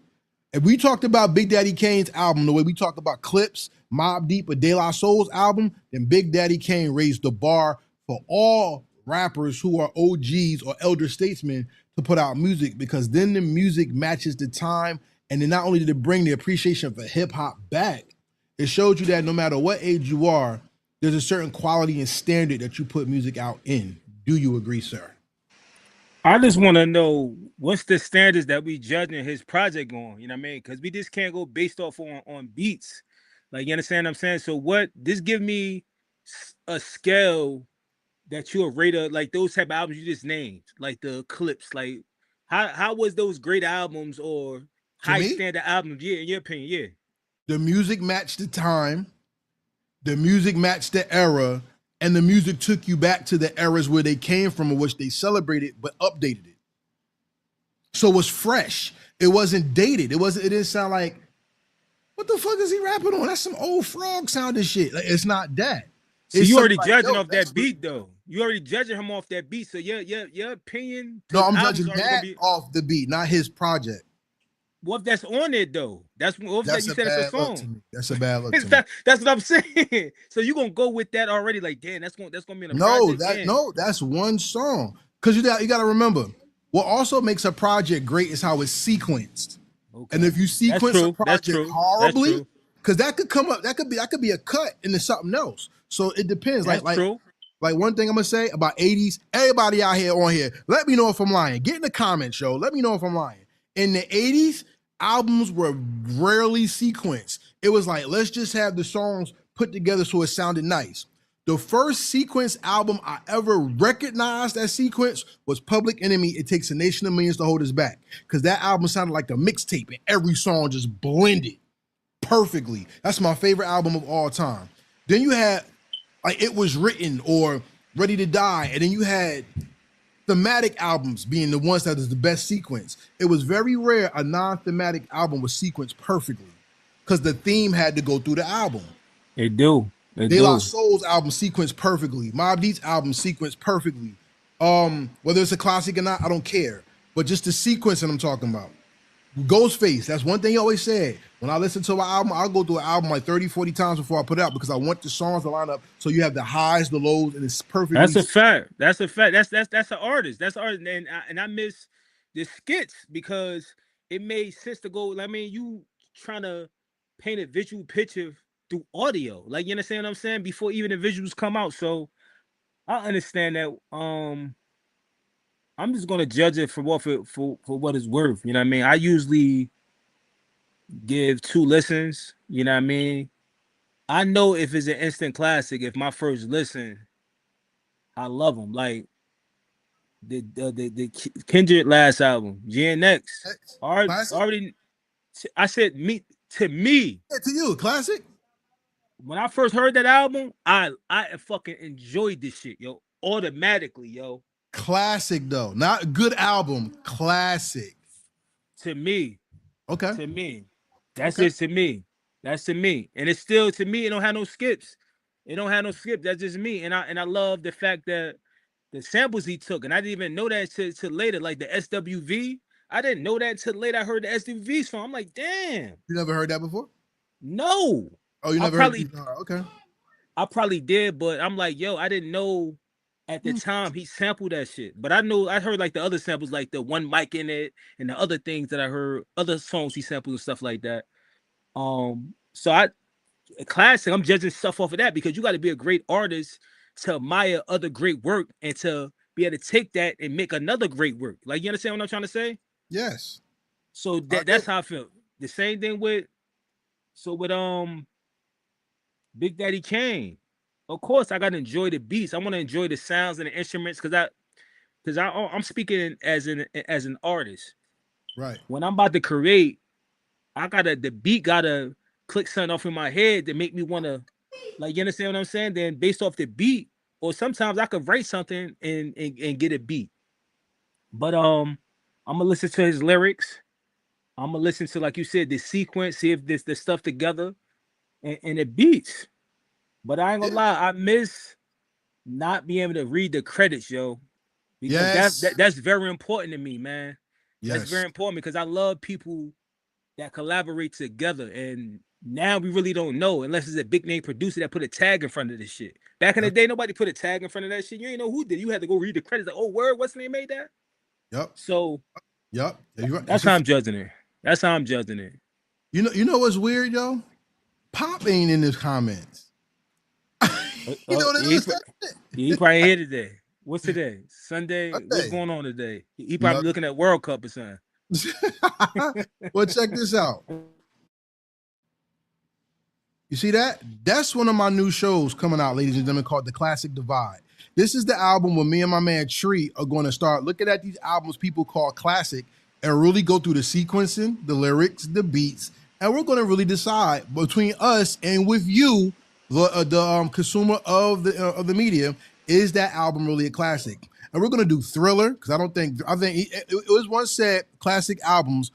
If we talked about Big Daddy Kane's album the way we talked about Clips, Mobb Deep, or De La Soul's album, then Big Daddy Kane raised the bar for all rappers who are OGs or elder statesmen to put out music, because then the music matches the time, and then not only did it bring the appreciation for hip hop back, it showed you that no matter what age you are, there's a certain quality and standard that you put music out in. Do you agree, sir? I just want to know what's the standards that we judging his project on, you know what I mean? Because we just can't go based off on beats. Like, you understand what I'm saying? So what, this give me a scale that you'll rate like those type of albums you just named, like the Clips. Like, how was those great albums or high standard albums? Yeah, in your opinion, yeah. The music matched the time, the music matched the era, and the music took you back to the eras where they came from, or which they celebrated but updated it. So it was fresh. It wasn't dated. It didn't sound like, what the fuck is he rapping on? That's some old frog sounding shit. Like, it's not that. So you already judging off that beat though. You already judging him off that beat. So your opinion. No, I'm judging that off the beat, not his project. What if that's on it though? That's what you said it's a song. That's a bad look to me. That's what I'm saying. So you gonna go with that already? Like, damn, that's gonna be in a project. That's one song. Because you got to remember, what also makes a project great is how it's sequenced. Okay. And if you sequence a project horribly, because that could come up, that could be a cut into something else. So it depends. Like one thing I'm gonna say about 80s, everybody out here on here, let me know if I'm lying. Get in the comments, yo. Let me know if I'm lying. In the 80s, albums were rarely sequenced. It was like, let's just have the songs put together so it sounded nice. The first sequence album I ever recognized as sequence was Public Enemy, It Takes a Nation of Millions to Hold Us Back. Because that album sounded like the mixtape and every song just blended perfectly. That's my favorite album of all time. Then you had, like, It Was Written or Ready to Die. And then you had thematic albums being the ones that is the best sequence. It was very rare a non-thematic album was sequenced perfectly because the theme had to go through the album. They do. De La Soul's album sequenced perfectly. Mobb Deep's album sequenced perfectly. Whether it's a classic or not, I don't care. But just the sequence that I'm talking about. Ghostface, that's one thing he always said. When I listen to an album, I'll go through an album like 30, 40 times before I put it out because I want the songs to line up so you have the highs, the lows, and it's perfect. That's a fact. That's a fact. That's an artist. That's an artist. And I miss the skits because it made sense to go. I mean, you trying to paint a visual picture through audio. Like, you understand what I'm saying? Before even the visuals come out. So I understand that. I'm just gonna judge it for what it's worth. You know what I mean? I usually give 2 listens, you know what I mean? I know if it's an instant classic, if my first listen, I love them. Like the Kendrick last album, GNX. Classic? Already, I said me to me. Yeah, to you, classic? When I first heard that album, I fucking enjoyed this shit, yo, automatically, yo. Classic though, not good album. Classic. To me, Okay. to me, that's Okay. just to me. That's to me, and it's still to me. It don't have no skips. It don't have no skips. That's just me, and I love the fact that the samples he took, and I didn't even know that till later. Like the SWV, I didn't know that till later. I heard the SWV song. I'm like, damn. You never heard that before? No. Oh, you never heard it? Okay. I probably did, but I'm like, yo, I didn't know at the time he sampled that shit. But I heard like the other samples, like the one mic in it and the other things that I heard, other songs he sampled and stuff like that. So classic, I'm judging stuff off of that because you got to be a great artist to admire other great work and to be able to take that and make another great work. Like, you understand what I'm trying to say? Yes. So that's how I feel. The same thing with Big Daddy Kane. Of course, I gotta enjoy the beats. I want to enjoy the sounds and the instruments because I'm speaking as an artist. Right. When I'm about to create, the beat gotta click something off in my head to make me want to, like, you understand what I'm saying? Then based off the beat, or sometimes I could write something and get a beat. But I'm gonna listen to his lyrics. I'm gonna listen to, like you said, the sequence, see if the stuff together and it beats. But I ain't gonna lie, I miss not being able to read the credits, yo. Because that's very important to me, man. Yes. That's very important because I love people that collaborate together. And now we really don't know unless it's a big name producer that put a tag in front of this shit. Back in the day, nobody put a tag in front of that shit. You ain't know who did. You had to go read the credits. Like, oh, word, what's the name made that? Yep. So that's how I'm judging it. That's how I'm judging it. You know what's weird, yo? Pop ain't in his comments. You know what it is? He probably here today. What's today? Sunday? What's going on today? He probably looking at World Cup or something. Well, check this out. You see that? That's one of my new shows coming out, ladies and gentlemen, called The Classic Divide. This is the album where me and my man Tree are going to start looking at these albums people call classic and really go through the sequencing, the lyrics, the beats, and we're going to really decide between us and with you, the consumer of the media, is that album really a classic? And we're going to do Thriller because I think it was once said classic albums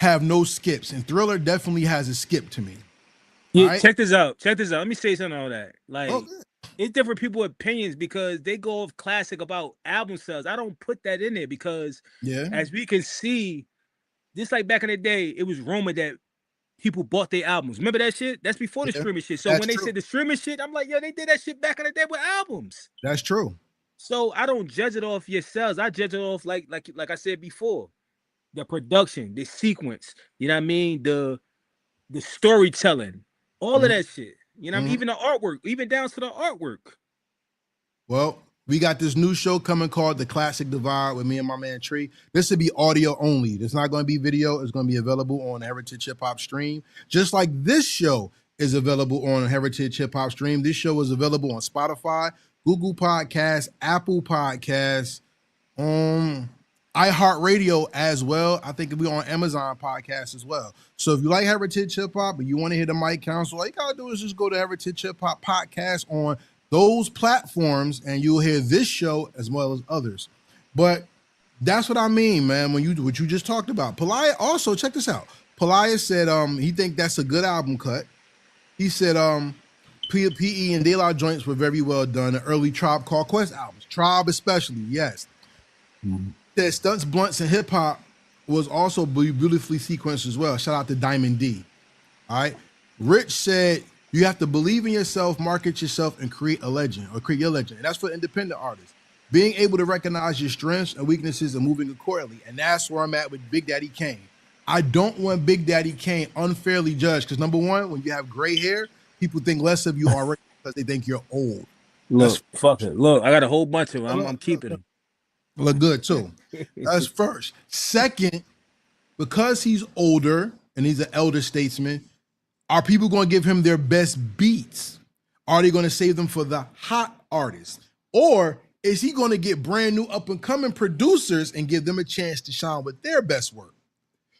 have no skips, and Thriller definitely has a skip to me. Yeah, right? Check this out. Let me say something on that. Like, it's different people's opinions because they go off classic about album sales. I don't put that in there because, as we can see, just like back in the day, it was rumored that people bought their albums. Remember that shit? That's before the streaming shit. So when they said the streaming shit, I'm like, yo, they did that shit back in the day with albums. That's true. So I don't judge it off your sales. I judge it off like I said before, the production, the sequence. You know what I mean? The storytelling, all of that shit. You know what I mean? Even the artwork, even down to the artwork. Well, we got this new show coming called The Classic Divide with me and my man Tree. This will be audio only. It's not going to be video. It's going to be available on Heritage Hip-Hop Stream. Just like this show is available on Heritage Hip-Hop Stream. This show is available on Spotify, Google Podcasts, Apple Podcasts, iHeartRadio as well. I think we're on Amazon Podcasts as well. So if you like Heritage Hip-Hop and you want to hear the Mic Council, all you got to do is just go to Heritage Hip-Hop Podcast on those platforms and you'll hear this show as well as others. But that's what I mean, man, what you just talked about. Palaia also, check this out. Palaia said he think that's a good album cut. He said P.E. and De La Joints were very well done. The early Tribe Called Quest albums. Tribe especially, yes. That Stunts, Blunts, and Hip Hop was also beautifully sequenced as well. Shout out to Diamond D. All right. Rich said, you have to believe in yourself, market yourself, and create a legend or create your legend. And that's for independent artists. Being able to recognize your strengths and weaknesses and moving accordingly. And that's where I'm at with Big Daddy Kane. I don't want Big Daddy Kane unfairly judged because, number one, when you have gray hair, people think less of you already because they think you're old. Look, fuck it. Look, I got a whole bunch of them. I'm keeping them. Look good, too. That's first. Second, because he's older and he's an elder statesman, are people going to give him their best beats? beats? Are they going to save them for the hot artists? Or is he going to get brand new up and coming producers and give them a chance to shine with their best work?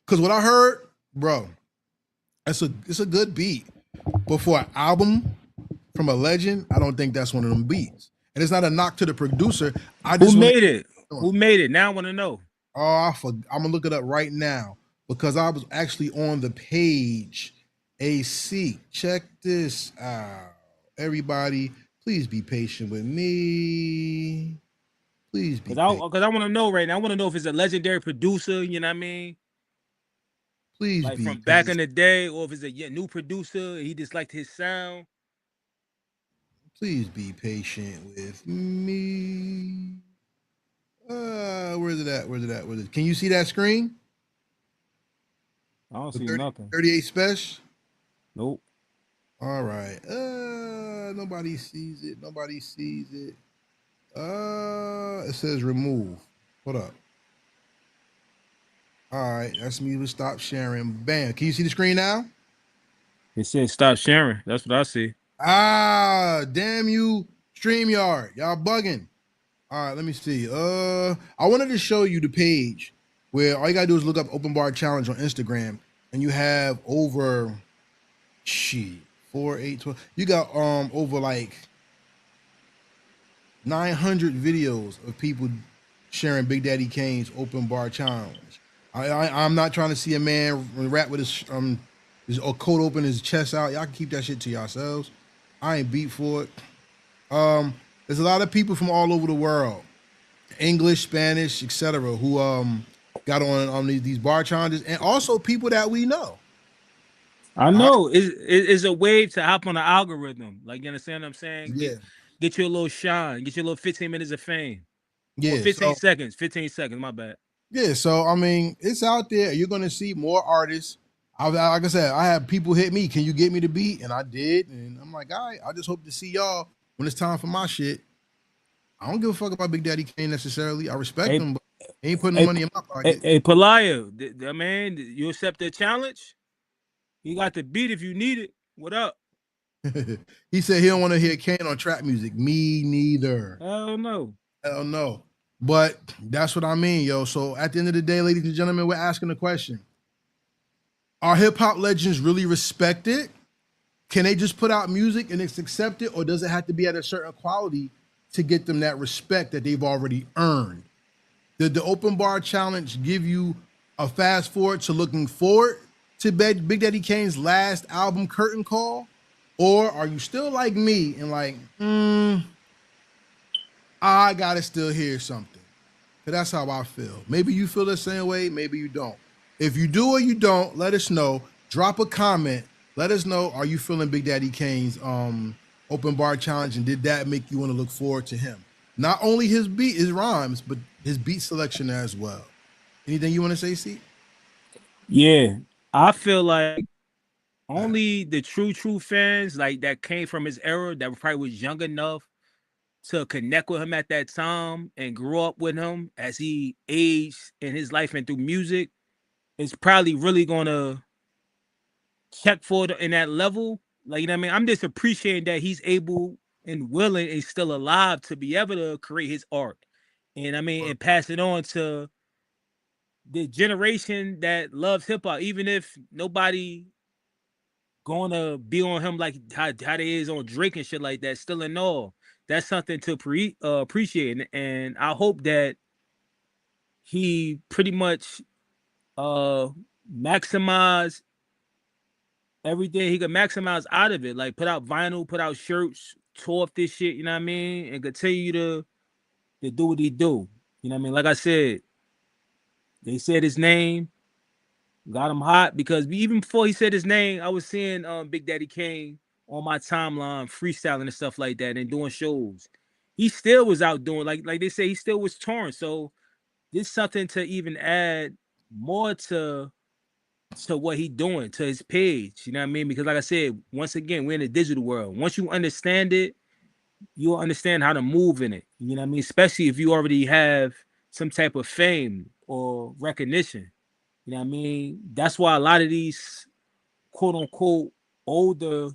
Because what I heard, bro, it's a good beat. But for an album from a legend, I don't think that's one of them beats. And it's not a knock to the producer. Who made it? Who made it? Now I want to know. Oh, I'm gonna look it up right now because I was actually on the page. AC, check this out. Everybody, please be patient with me. Please be patient. Because I want to know right now. I want to know if it's a legendary producer, you know what I mean? Please like be from back in the day, or if it's a new producer, he just liked his sound. Please be patient with me. Where's it at? Where's it at? Where's it? Can you see that screen? I don't see nothing. 38 special? Nope. All right. Nobody sees it. Nobody sees it. It says remove. Hold up. All right. That's me to stop sharing. Bam. Can you see the screen now? It says stop sharing. That's what I see. Damn you, StreamYard. Y'all bugging. All right, let me see. I wanted to show you the page where all you gotta do is look up Open Bar Challenge on Instagram, and you have over 4, 8, 12. You got over like 900 videos of people sharing Big Daddy Kane's Open Bar Challenge. I'm not trying to see a man rap with his coat open, his chest out. Y'all can keep that shit to yourselves. I ain't beat for it. There's a lot of people from all over the world, English, Spanish, etc., who got on these bar challenges, and also people that we know. I know it's a way to hop on the algorithm. Like, you understand what I'm saying? Yeah. Get you a little shine. Get you a little 15 minutes of fame. Yeah. Or 15 seconds. 15 seconds. My bad. Yeah. So I mean, it's out there. You're gonna see more artists. Like I said, I have people hit me. Can you get me the beat? And I did. And I'm like, all right. I just hope to see y'all when it's time for my shit. I don't give a fuck about Big Daddy Kane necessarily. I respect him, but he ain't putting money in my pocket. Hey, Pelaya, man, you accept the challenge? You got the beat if you need it. What up? He said he don't want to hear Kane on trap music. Me neither. Hell no. Hell no. But that's what I mean, yo. So at the end of the day, ladies and gentlemen, we're asking the question. Are hip-hop legends really respected? Can they just put out music and it's accepted, or does it have to be at a certain quality to get them that respect that they've already earned? Did the Open Bar Challenge give you a fast forward to looking forward to Big Daddy Kane's last album, Curtain Call? Or are you still like me and like, I gotta still hear something? That's how I feel. Maybe you feel the same way, maybe you don't. If you do or you don't, let us know. Drop a comment. Let us know, are you feeling Big Daddy Kane's Open Bar Challenge, and did that make you want to look forward to him? Not only his beat, his rhymes, but his beat selection as well. Anything you want to say, C? Yeah, I feel like only the true fans like that came from his era, that probably was young enough to connect with him at that time and grew up with him as he aged in his life and through music, is probably really gonna check for it in that level. Like, you know what I mean? I'm just appreciating that he's able and willing and still alive to be able to create his art. And I mean, and pass it on to the generation that loves hip hop, even if nobody gonna be on him like how they is on Drake and shit like that. Still in all, that's something to appreciate. And I hope that he pretty much maximize everything he could maximize out of it. Like, put out vinyl, put out shirts, tour off this shit, you know what I mean? And continue to do what he do. You know what I mean? Like I said, they said his name, got him hot, because even before he said his name, I was seeing Big Daddy Kane on my timeline, freestyling and stuff like that and doing shows. He still was out doing, like they say, he still was touring. So there's something to even add more to what he doing to his page. You know what I mean? Because like I said, once again, we're in a digital world. Once you understand it, you'll understand how to move in it. You know what I mean? Especially if you already have some type of fame or recognition. You know what I mean? That's why a lot of these quote unquote older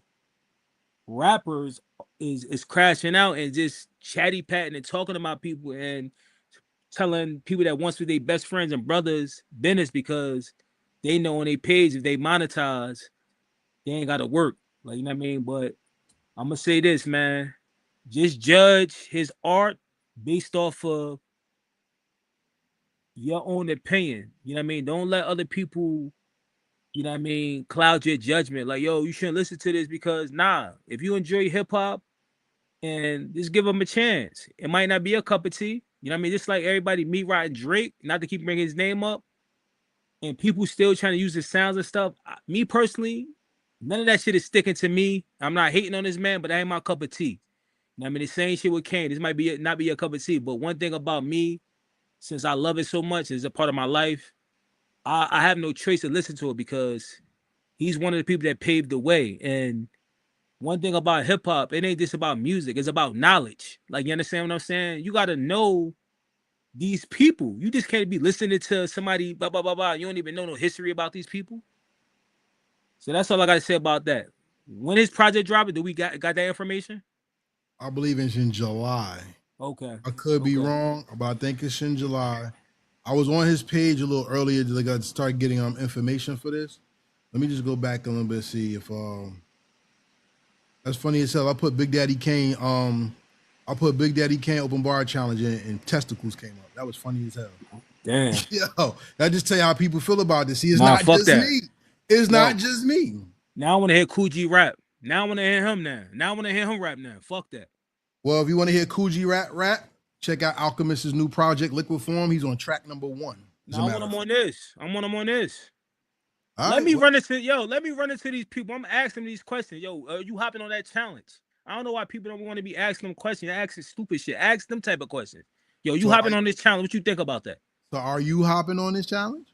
rappers is crashing out and just chatty patting and talking about people and telling people that once were their best friends and brothers business because they know on their page if they monetize, they ain't gotta work. Like, you know what I mean? But I'm gonna say this, man. Just judge his art based off of your own opinion. You know what I mean? Don't let other people, you know what I mean, cloud your judgment. Like, yo, you shouldn't listen to this because if you enjoy hip hop and just give him a chance. It might not be a cup of tea. You know what I mean? Just like everybody, me riding Drake, not to keep bringing his name up, and people still trying to use his sounds and stuff. Me personally, none of that shit is sticking to me. I'm not hating on this man, but that ain't my cup of tea. You know what I mean? The same shit with Kane. This might be not be a cup of tea, but one thing about me, since I love it so much, it's a part of my life. I have no choice to listen to it because he's one of the people that paved the way. And one thing about hip hop, it ain't just about music, it's about knowledge. Like, you understand what I'm saying? You gotta know these people. You just can't be listening to somebody, blah, blah, blah, blah. You don't even know no history about these people. So that's all I gotta say about that. When his project dropping, do we got that information? I believe it's in July. Okay. I could be wrong, but I think it's in July. I was on his page a little earlier to start getting information for this. Let me just go back a little bit, see if that's funny as hell. I put Big Daddy Kane open bar challenge in, and testicles came up. That was funny as hell. Damn. Yo, that just tell you how people feel about this. See, it's Nah, not fuck just that. me. It's not just me. Now I want to hear Coogee rap. Now I want to hear him now. Now I want to hear him rap now. Fuck that. Well, if you want to hear Coogee rap, check out Alchemist's new project, Liquid Form. He's on track number 1. Now I want him on this. I want him on this. Let me run into these people. I'm asking these questions. Yo, are you hopping on that challenge? I don't know why people don't want to be asking them questions. They're asking stupid shit. Ask them type of questions. Yo, you hopping on this challenge? What you think about that? So are you hopping on this challenge?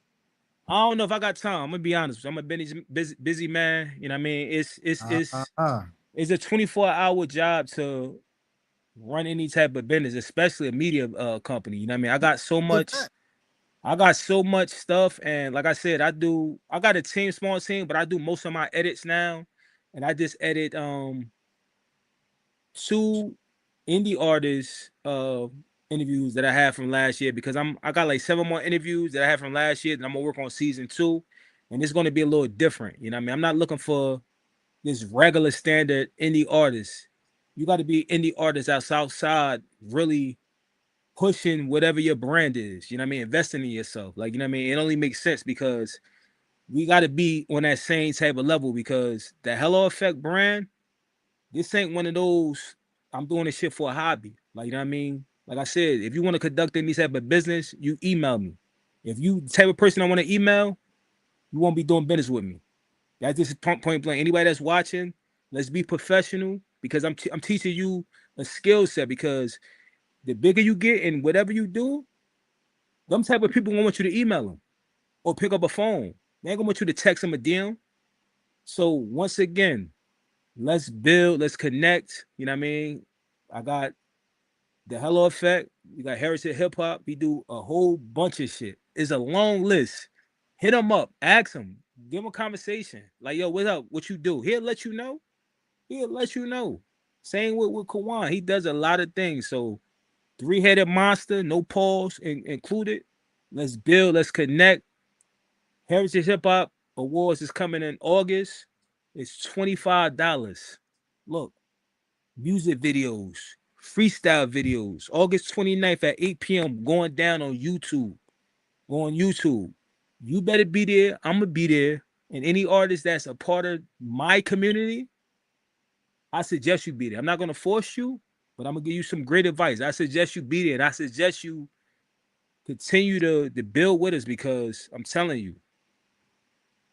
I don't know if I got time. I'm gonna be honest. I'm a busy man. You know what I mean? It's a 24-hour job to run any type of business, especially a media company. You know what I mean? I got so much stuff, and like I said, I got a small team, but I do most of my edits now, and I just edit 2 indie artists interviews that I had from last year because I got like 7 more interviews that I had from last year that I'm gonna work on season 2, and it's gonna be a little different. You know what I mean? I'm not looking for this regular standard indie artist. You got to be indie artists out Southside, really pushing whatever your brand is. You know what I mean? Investing in yourself. Like, you know what I mean? It only makes sense because we got to be on that same type of level because the Hello Effect brand, this ain't one of those, I'm doing this shit for a hobby. Like, you know what I mean? Like I said, if you want to conduct any type of business, you email me. If you the type of person I want to email, you won't be doing business with me. That's just point blank. Anybody that's watching, let's be professional because I'm teaching you a skill set because the bigger you get in whatever you do, them type of people won't want you to email them or pick up a phone. They ain't gonna want you to text them a DM. So once again, let's build, let's connect. You know what I mean? I got the Hello Effect. We got Heritage Hip-Hop. We do a whole bunch of shit. It's a long list. Hit them up. Ask them. Give them a conversation. Like, yo, what's up? What you do? He'll let you know. Same with Kawon. He does a lot of things. So 3-headed monster, no pause included. Let's build. Let's connect. Heritage Hip-Hop Awards is coming in August. It's $25. Look, music videos, freestyle videos, August 29th at 8 p.m. going down on YouTube. You better be there. I'm going to be there. And any artist that's a part of my community, I suggest you be there. I'm not going to force you, but I'm going to give you some great advice. I suggest you be there. And I suggest you continue to build with us because I'm telling you,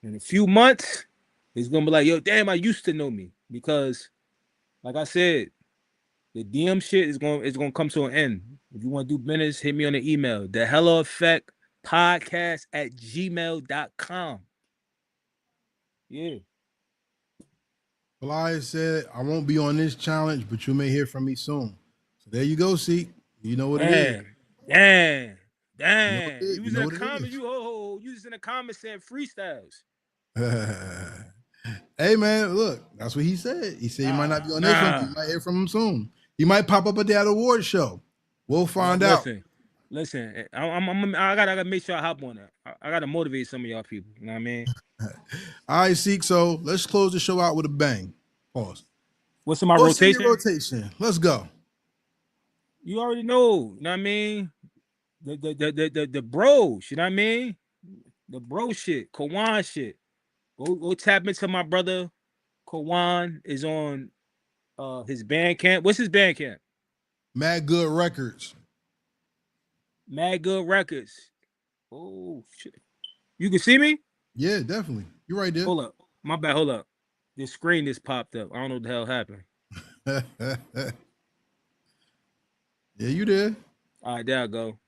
in a few months, it's going to be like, yo, damn, I used to know me. Because, like I said, the DM shit is going to come to an end. If you want to do business, hit me on the email. The Hello Effect podcast@gmail.com. Yeah. Well, I said I won't be on this challenge, but you may hear from me soon. So there you go, see. You know what it is. Damn. You was in the comments saying freestyles. Hey man, look, that's what he said. He said he might not be on this one, but you might hear from him soon. He might pop up at that award show. We'll find out. Listen. I gotta make sure I hop on that. I gotta motivate some of y'all people. You know what I mean? All right, Seek. So let's close the show out with a bang. Pause. What's in my What's in rotation? your rotation? Let's go. You already know. You know what I mean? The bros. You know what I mean? The bro shit, Kawon shit. Go tap into my brother. Kawon is on his Bandcamp. What's his Bandcamp? Mad Good Records. Mad Good Records. Oh shit. You can see me? Yeah, definitely. You're right there. Hold up. My bad. Hold up. This screen just popped up. I don't know what the hell happened. Yeah, you did. All right, there I go.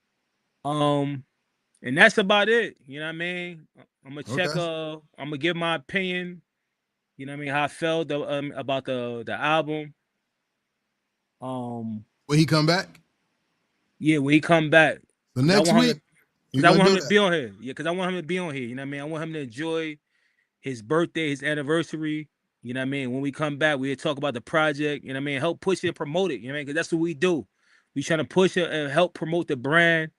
And that's about it. You know what I mean? I'm gonna check. I'm gonna give my opinion. You know what I mean? How I felt about the album. When he come back? Yeah, when he come back. The next week. Because I want him to be on here. Yeah, because I want him to be on here. You know what I mean? I want him to enjoy his birthday, his anniversary. You know what I mean? When we come back, we'll talk about the project. You know what I mean? Help push it and promote it. You know what I mean? Because that's what we do. We trying to push it and help promote the brand.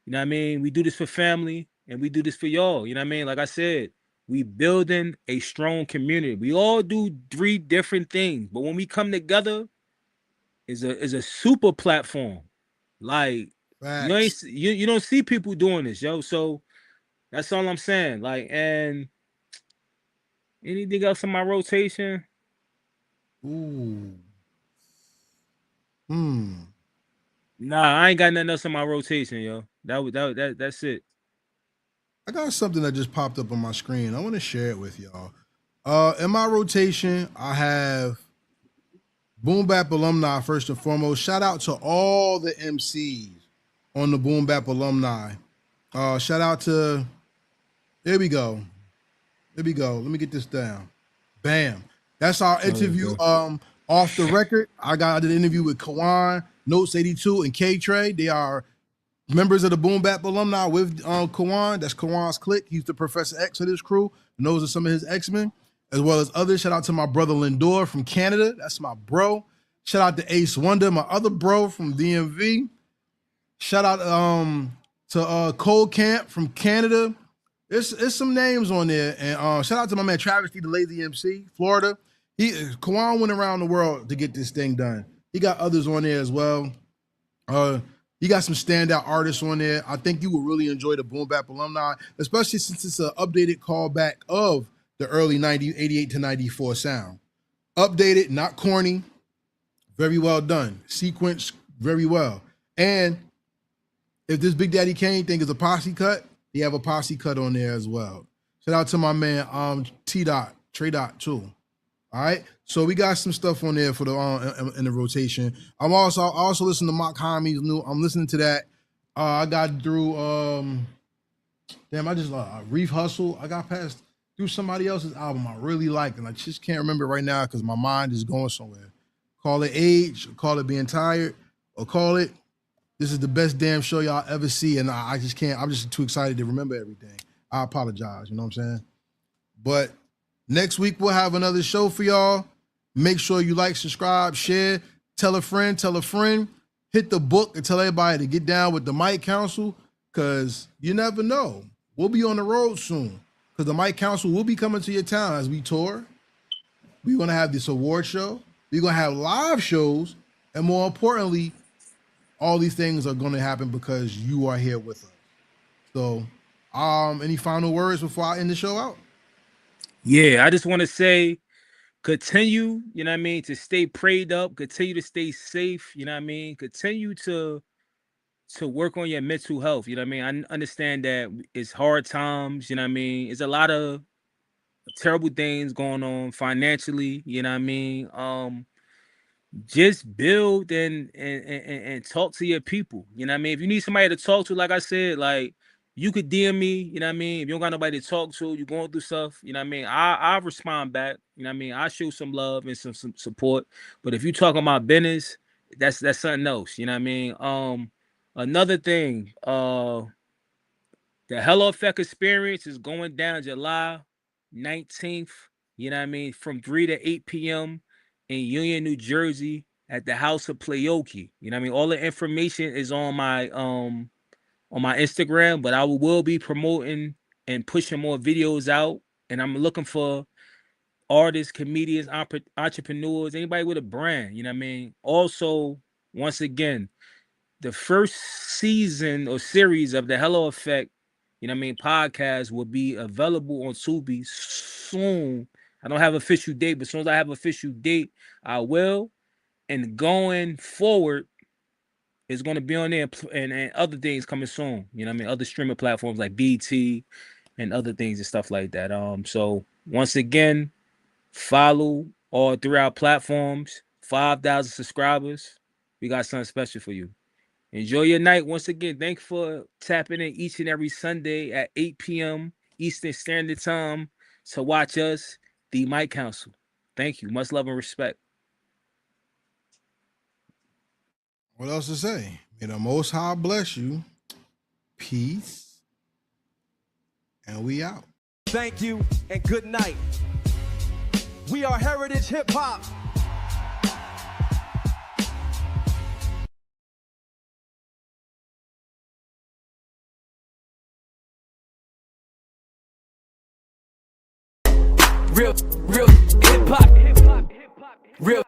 You know what I mean? We do this for family and we do this for y'all. You know what I mean? Like I said, we building a strong community. We all do 3 different things, but when we come together, is a super platform. Like you don't see people doing this, yo. So that's all I'm saying. Like, and anything else in my rotation? Ooh. Nah, I ain't got nothing else in my rotation, yo. That's it. I got something that just popped up on my screen. I want to share it with y'all. In my rotation, I have Boom Bap alumni first and foremost. Shout out to all the MCs on the Boom Bap alumni. Shout out to, there we go. Let me get this down. Bam. That's our interview. Off the record, I did an interview with Kawon, Notes 82, and K-Trey. They are members of the Boom Bap alumni with Kawon. That's Kawon's clique. He's the Professor X of this crew. And those are some of his X-Men, as well as others. Shout out to my brother Lindor from Canada. That's my bro. Shout out to Ace Wonder, my other bro from DMV. Shout out to Cold Camp from Canada. It's some names on there. And shout out to my man Travis D, the Lazy MC, Florida. Kawon went around the world to get this thing done. He got others on there as well. He got some standout artists on there. I think you will really enjoy the Boom Bap alumni, especially since it's an updated callback of the early 88 to 94 sound. Updated, not corny, very well done. Sequenced very well. And if this Big Daddy Kane thing is a posse cut, he have a posse cut on there as well. Shout out to my man T-Dot, Trey Dot too. All right, so we got some stuff on there for the in the rotation. I also listen to Mock Hami's new. I'm listening to that. I got through. I just Reef Hustle. I got past through somebody else's album I really liked, and I just can't remember right now because my mind is going somewhere. Call it age, call it being tired, or call it this is the best damn show y'all ever see, and I just can't. I'm just too excited to remember everything. I apologize. You know what I'm saying? But next week, we'll have another show for y'all. Make sure you like, subscribe, share, tell a friend, hit the book and tell everybody to get down with the Mic Council because you never know. We'll be on the road soon because the Mic Council will be coming to your town as we tour. We're going to have this award show. We're going to have live shows. And more importantly, all these things are going to happen because you are here with us. So, any final words before I end the show out? Yeah, I just want to say, continue, you know what I mean, to stay prayed up, continue to stay safe, you know what I mean, continue to work on your mental health, you know what I mean. I understand that it's hard times, you know what I mean, it's a lot of terrible things going on financially, you know what I mean. Just build and talk to your people, you know what I mean. If you need somebody to talk to, like I said, like, you could DM me, you know what I mean? If you don't got nobody to talk to, you're going through stuff, you know what I mean? I respond back, you know what I mean? I show some love and some support. But if you talking about business, that's something else, you know what I mean? Another thing, the Hello Effect experience is going down July 19th You know what I mean? From 3 to 8 p.m. in Union, New Jersey at the House of Playoki. You know what I mean? All the information is on my Instagram, but I will be promoting and pushing more videos out. And I'm looking for artists, comedians, entrepreneurs, anybody with a brand, you know what I mean? Also, once again, the first season or series of the Hello Effect, you know what I mean, podcast will be available on Tubi soon. I don't have an official date, but as soon as I have an official date, I will. And going forward, it's going to be on there and other things coming soon. You know what I mean? Other streaming platforms like BT and other things and stuff like that. So once again, follow all throughout platforms. 5,000 subscribers. We got something special for you. Enjoy your night. Once again, thanks for tapping in each and every Sunday at 8 p.m. Eastern Standard Time to watch us, the Mic Council. Thank you. Much love and respect. What else to say? May the Most High bless you. Peace. And we out. Thank you and good night. We are Heritage Hip-Hop. Real hip-hop. Real